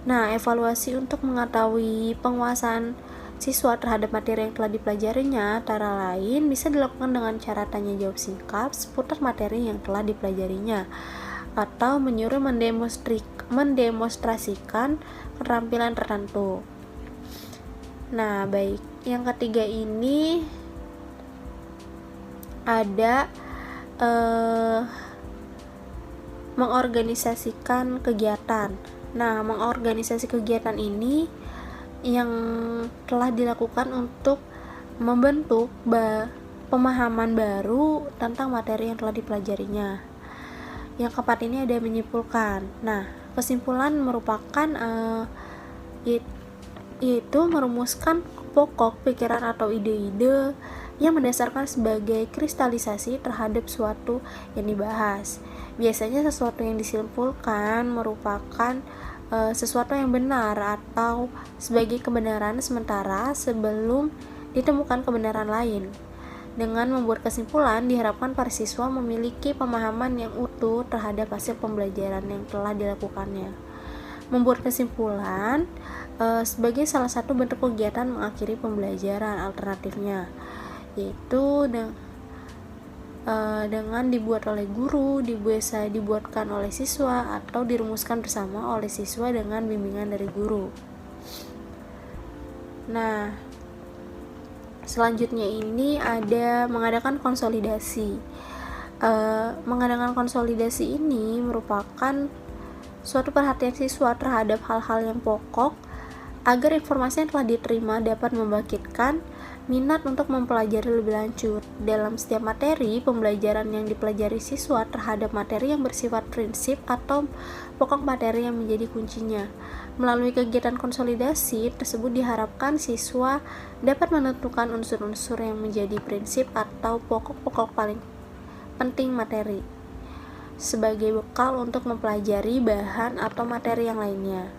Nah, evaluasi untuk mengetahui penguasaan siswa terhadap materi yang telah dipelajarinya antara lain bisa dilakukan dengan cara tanya jawab singkat seputar materi yang telah dipelajarinya atau menyuruh mendemonstrasikan keterampilan tertentu. Nah, baik, yang ketiga ini ada mengorganisasikan kegiatan. Nah, mengorganisasi kegiatan ini yang telah dilakukan untuk membentuk pemahaman baru tentang materi yang telah dipelajarinya. Yang keempat ini ada menyimpulkan. Nah, kesimpulan merupakan yaitu merumuskan pokok pikiran atau ide-ide yang mendasarkan sebagai kristalisasi terhadap suatu yang dibahas. Biasanya sesuatu yang disimpulkan merupakan sesuatu yang benar atau sebagai kebenaran sementara sebelum ditemukan kebenaran lain. Dengan membuat kesimpulan, diharapkan para siswa memiliki pemahaman yang utuh terhadap hasil pembelajaran yang telah dilakukannya. Membuat kesimpulan sebagai salah satu bentuk kegiatan mengakhiri pembelajaran alternatifnya, yaitu dengan dibuat oleh guru, bisa dibuatkan oleh siswa, atau dirumuskan bersama oleh siswa dengan bimbingan dari guru. Nah, selanjutnya ini ada mengadakan konsolidasi. Mengadakan konsolidasi ini merupakan suatu perhatian siswa terhadap hal-hal yang pokok agar informasi yang telah diterima dapat membangkitkan minat untuk mempelajari lebih lanjut. Dalam setiap materi pembelajaran yang dipelajari siswa terhadap materi yang bersifat prinsip atau pokok materi yang menjadi kuncinya. Melalui kegiatan konsolidasi tersebut diharapkan siswa dapat menentukan unsur-unsur yang menjadi prinsip atau pokok-pokok paling penting materi sebagai bekal untuk mempelajari bahan atau materi yang lainnya.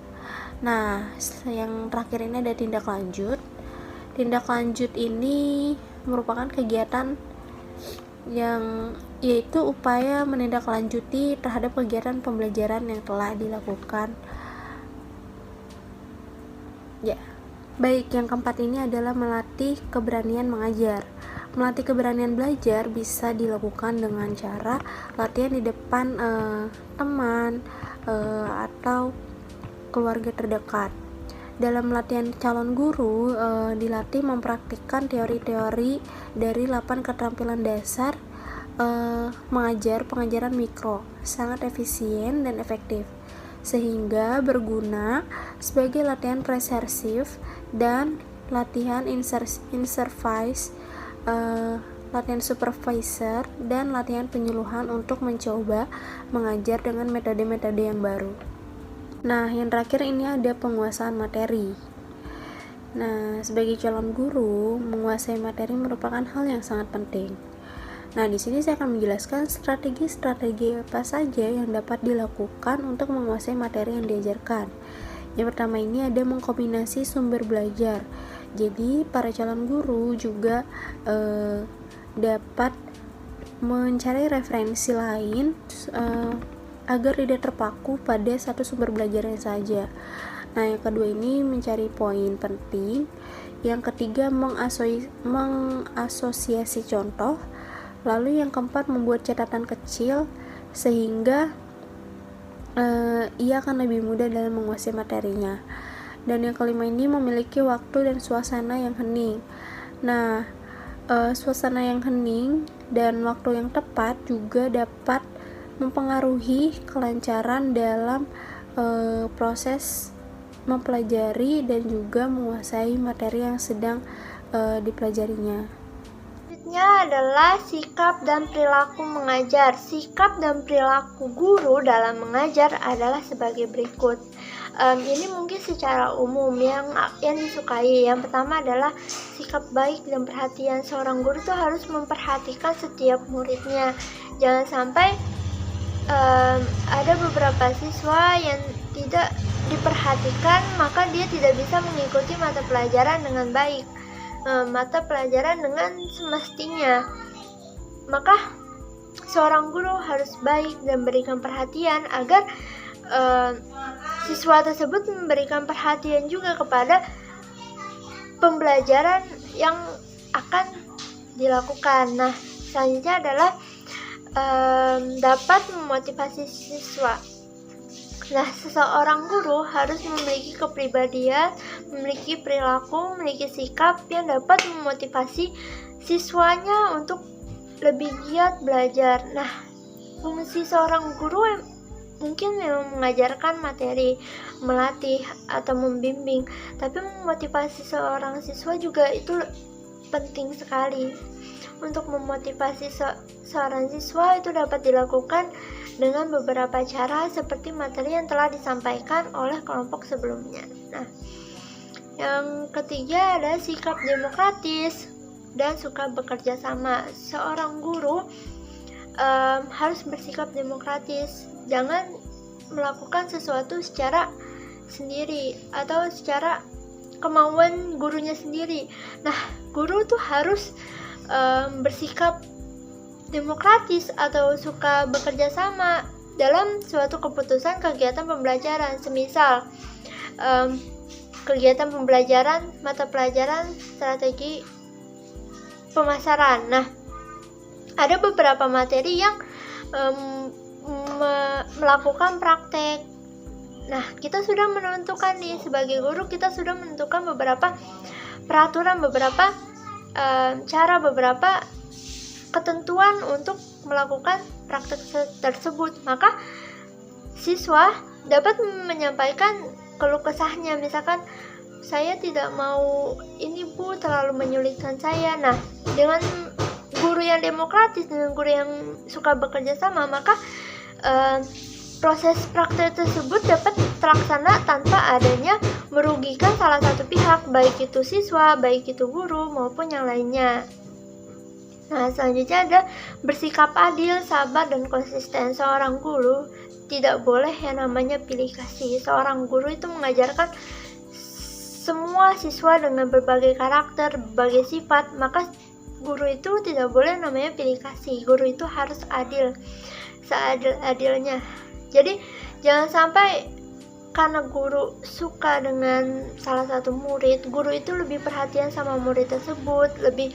Nah, yang terakhir ini ada tindak lanjut. Tindak lanjut ini merupakan kegiatan yang yaitu upaya menindaklanjuti terhadap kegiatan pembelajaran yang telah dilakukan. Ya, baik, yang keempat ini adalah melatih keberanian mengajar. Melatih keberanian belajar bisa dilakukan dengan cara latihan di depan teman atau keluarga terdekat. Dalam latihan calon guru, dilatih mempraktikkan teori-teori dari 8 keterampilan dasar pengajaran mikro, sangat efisien dan efektif. sehingga berguna sebagai latihan presersif dan latihan latihan supervisor dan latihan penyuluhan untuk mencoba mengajar dengan metode-metode yang baru. Nah, yang terakhir ini ada penguasaan materi. Nah, sebagai calon guru, menguasai materi merupakan hal yang sangat penting. Nah, di sini saya akan menjelaskan strategi-strategi apa saja yang dapat dilakukan untuk menguasai materi yang diajarkan. Yang pertama ini ada mengkombinasi sumber belajar. Jadi, para calon guru juga dapat mencari referensi lain agar tidak terpaku pada satu sumber belajarnya saja. Nah, yang kedua ini mencari poin penting. Yang ketiga mengasosiasi contoh. Lalu yang keempat membuat catatan kecil sehingga ia akan lebih mudah dalam menguasai materinya. Dan yang kelima ini memiliki waktu dan suasana yang hening. Nah, suasana yang hening dan waktu yang tepat juga dapat mempengaruhi kelancaran dalam proses mempelajari dan juga menguasai materi yang sedang dipelajarinya. Selanjutnya adalah sikap dan perilaku mengajar. Sikap dan perilaku guru dalam mengajar adalah sebagai berikut. Ini mungkin secara umum yang disukai. Yang pertama adalah sikap baik dan perhatian. Seorang guru tuh harus memperhatikan setiap muridnya. Jangan sampai ada beberapa siswa yang tidak diperhatikan, maka dia tidak bisa mengikuti mata pelajaran dengan baik, mata pelajaran dengan semestinya. Maka seorang guru harus baik dan berikan perhatian agar siswa tersebut memberikan perhatian juga kepada pembelajaran yang akan dilakukan. Nah, selanjutnya adalah dapat memotivasi siswa. Nah, seseorang guru harus memiliki kepribadian, memiliki perilaku, memiliki sikap yang dapat memotivasi siswanya untuk lebih giat belajar. Nah, fungsi seorang guru mungkin memang mengajarkan materi, melatih, atau membimbing, tapi memotivasi seorang siswa juga itu penting sekali. Untuk memotivasi seorang siswa itu dapat dilakukan dengan beberapa cara seperti materi yang telah disampaikan oleh kelompok sebelumnya. Nah, yang ketiga ada sikap demokratis dan suka bekerja sama. Seorang guru harus bersikap demokratis. Jangan melakukan sesuatu secara sendiri atau secara kemauan gurunya sendiri. Nah, guru tuh harus bersikap demokratis atau suka bekerja sama dalam suatu keputusan kegiatan pembelajaran. Semisal kegiatan pembelajaran mata pelajaran strategi pemasaran. Nah, ada beberapa materi yang melakukan praktek. Nah, kita sudah menentukan nih, sebagai guru kita sudah menentukan beberapa peraturan, beberapa cara, beberapa ketentuan untuk melakukan praktek tersebut. Maka siswa dapat menyampaikan keluh kesahnya, misalkan saya tidak mau ini Bu, terlalu menyulitkan saya. Nah, dengan guru yang demokratis, dengan guru yang suka bekerja sama, maka proses praktek tersebut dapat terlaksana tanpa adanya merugikan salah satu pihak, baik itu siswa, baik itu guru, maupun yang lainnya. Nah, selanjutnya ada bersikap adil, sabar, dan konsisten. Seorang guru tidak boleh yang namanya pilih kasih. Seorang guru itu mengajarkan semua siswa dengan berbagai karakter, berbagai sifat, maka guru itu tidak boleh namanya pilih kasih. Guru itu harus adil, seadil-adilnya. Jadi jangan sampai karena guru suka dengan salah satu murid, guru itu lebih perhatian sama murid tersebut, lebih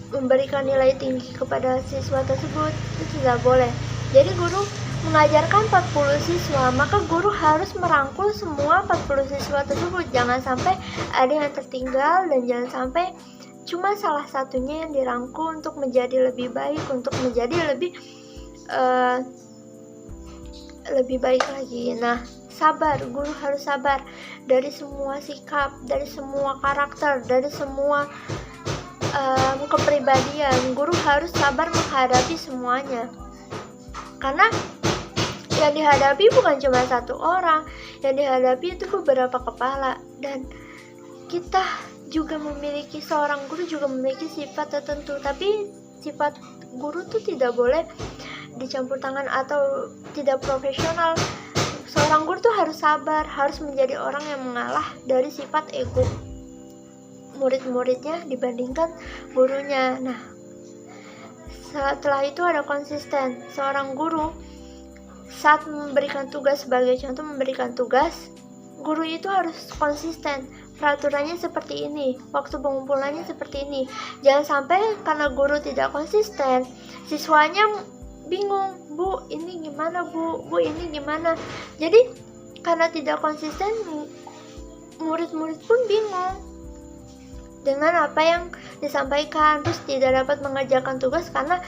memberikan nilai tinggi kepada siswa tersebut. Itu tidak boleh. Jadi guru mengajarkan 40 siswa, maka guru harus merangkul semua 40 siswa tersebut. Jangan sampai ada yang tertinggal dan jangan sampai cuma salah satunya yang dirangkul untuk menjadi lebih baik, untuk menjadi lebih lebih baik lagi. Nah, sabar, guru harus sabar dari semua sikap, dari semua karakter, dari semua kepribadian. Guru harus sabar menghadapi semuanya, karena yang dihadapi bukan cuma satu orang, yang dihadapi itu beberapa kepala. Dan kita juga memiliki, seorang guru juga memiliki sifat tertentu, tapi sifat guru tuh tidak boleh dicampur tangan atau tidak profesional. Seorang guru tuh harus sabar, harus menjadi orang yang mengalah dari sifat ego murid-muridnya dibandingkan gurunya. Nah, setelah itu ada konsisten. Seorang guru saat memberikan tugas, sebagai contoh memberikan tugas, guru itu harus konsisten. Peraturannya seperti ini, waktu pengumpulannya seperti ini. Jangan sampai karena guru tidak konsisten, siswanya bingung, Bu, ini gimana, Bu ini gimana. Jadi karena tidak konsisten, murid-murid pun bingung dengan apa yang disampaikan, terus tidak dapat mengerjakan tugas karena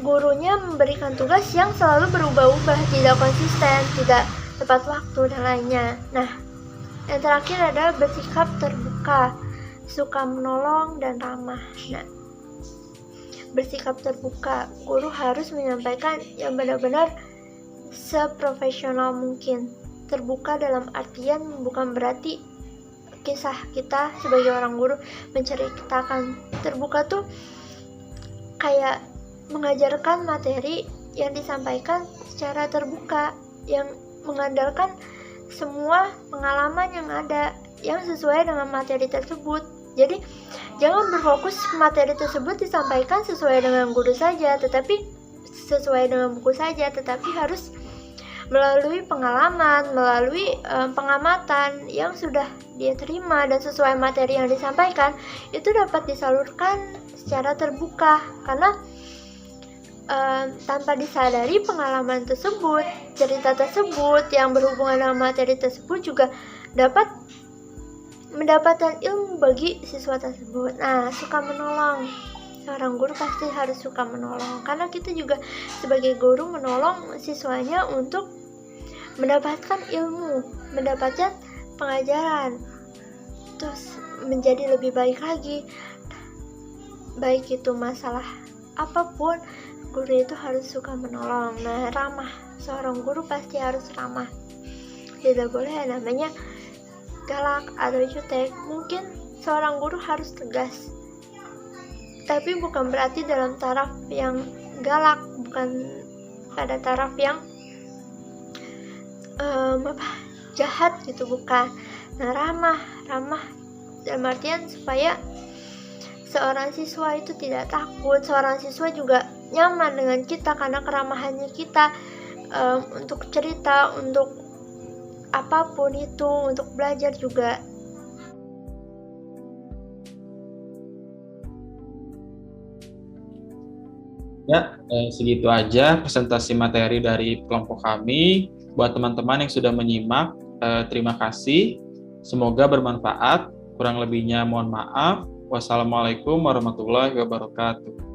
gurunya memberikan tugas yang selalu berubah-ubah, tidak konsisten, tidak tepat waktu, dan lainnya. Nah, yang terakhir adalah bersikap terbuka, suka menolong, dan ramah. Nah, bersikap terbuka, guru harus menyampaikan yang benar-benar seprofesional mungkin. Terbuka dalam artian bukan berarti kisah kita sebagai orang guru menceritakan. Terbuka tuh kayak mengajarkan materi yang disampaikan secara terbuka, yang mengandalkan semua pengalaman yang ada, yang sesuai dengan materi tersebut. Jadi jangan berfokus materi tersebut disampaikan sesuai dengan guru saja, tetapi sesuai dengan buku saja, tetapi harus melalui pengalaman, melalui pengamatan yang sudah dia terima dan sesuai materi yang disampaikan, itu dapat disalurkan secara terbuka. Karena tanpa disadari pengalaman tersebut, cerita tersebut yang berhubungan dengan materi tersebut juga dapat mendapatkan ilmu bagi siswa tersebut. Nah, suka menolong. Seorang guru pasti harus suka menolong, karena kita juga sebagai guru menolong siswanya untuk mendapatkan ilmu, mendapatkan pengajaran, terus menjadi lebih baik lagi. Baik itu masalah apapun, guru itu harus suka menolong. Nah, ramah. Seorang guru pasti harus ramah. Tidak boleh yang namanya galak atau jutek. Mungkin seorang guru harus tegas, tapi bukan berarti dalam taraf yang galak, bukan pada taraf yang jahat gitu, bukan. Nah, ramah dalam artian supaya seorang siswa itu tidak takut, seorang siswa juga nyaman dengan kita karena keramahannya kita, untuk cerita, untuk apapun itu, untuk belajar juga. Ya, segitu aja presentasi materi dari kelompok kami. Buat teman-teman yang sudah menyimak, terima kasih. Semoga bermanfaat. Kurang lebihnya mohon maaf. Wassalamualaikum warahmatullahi wabarakatuh.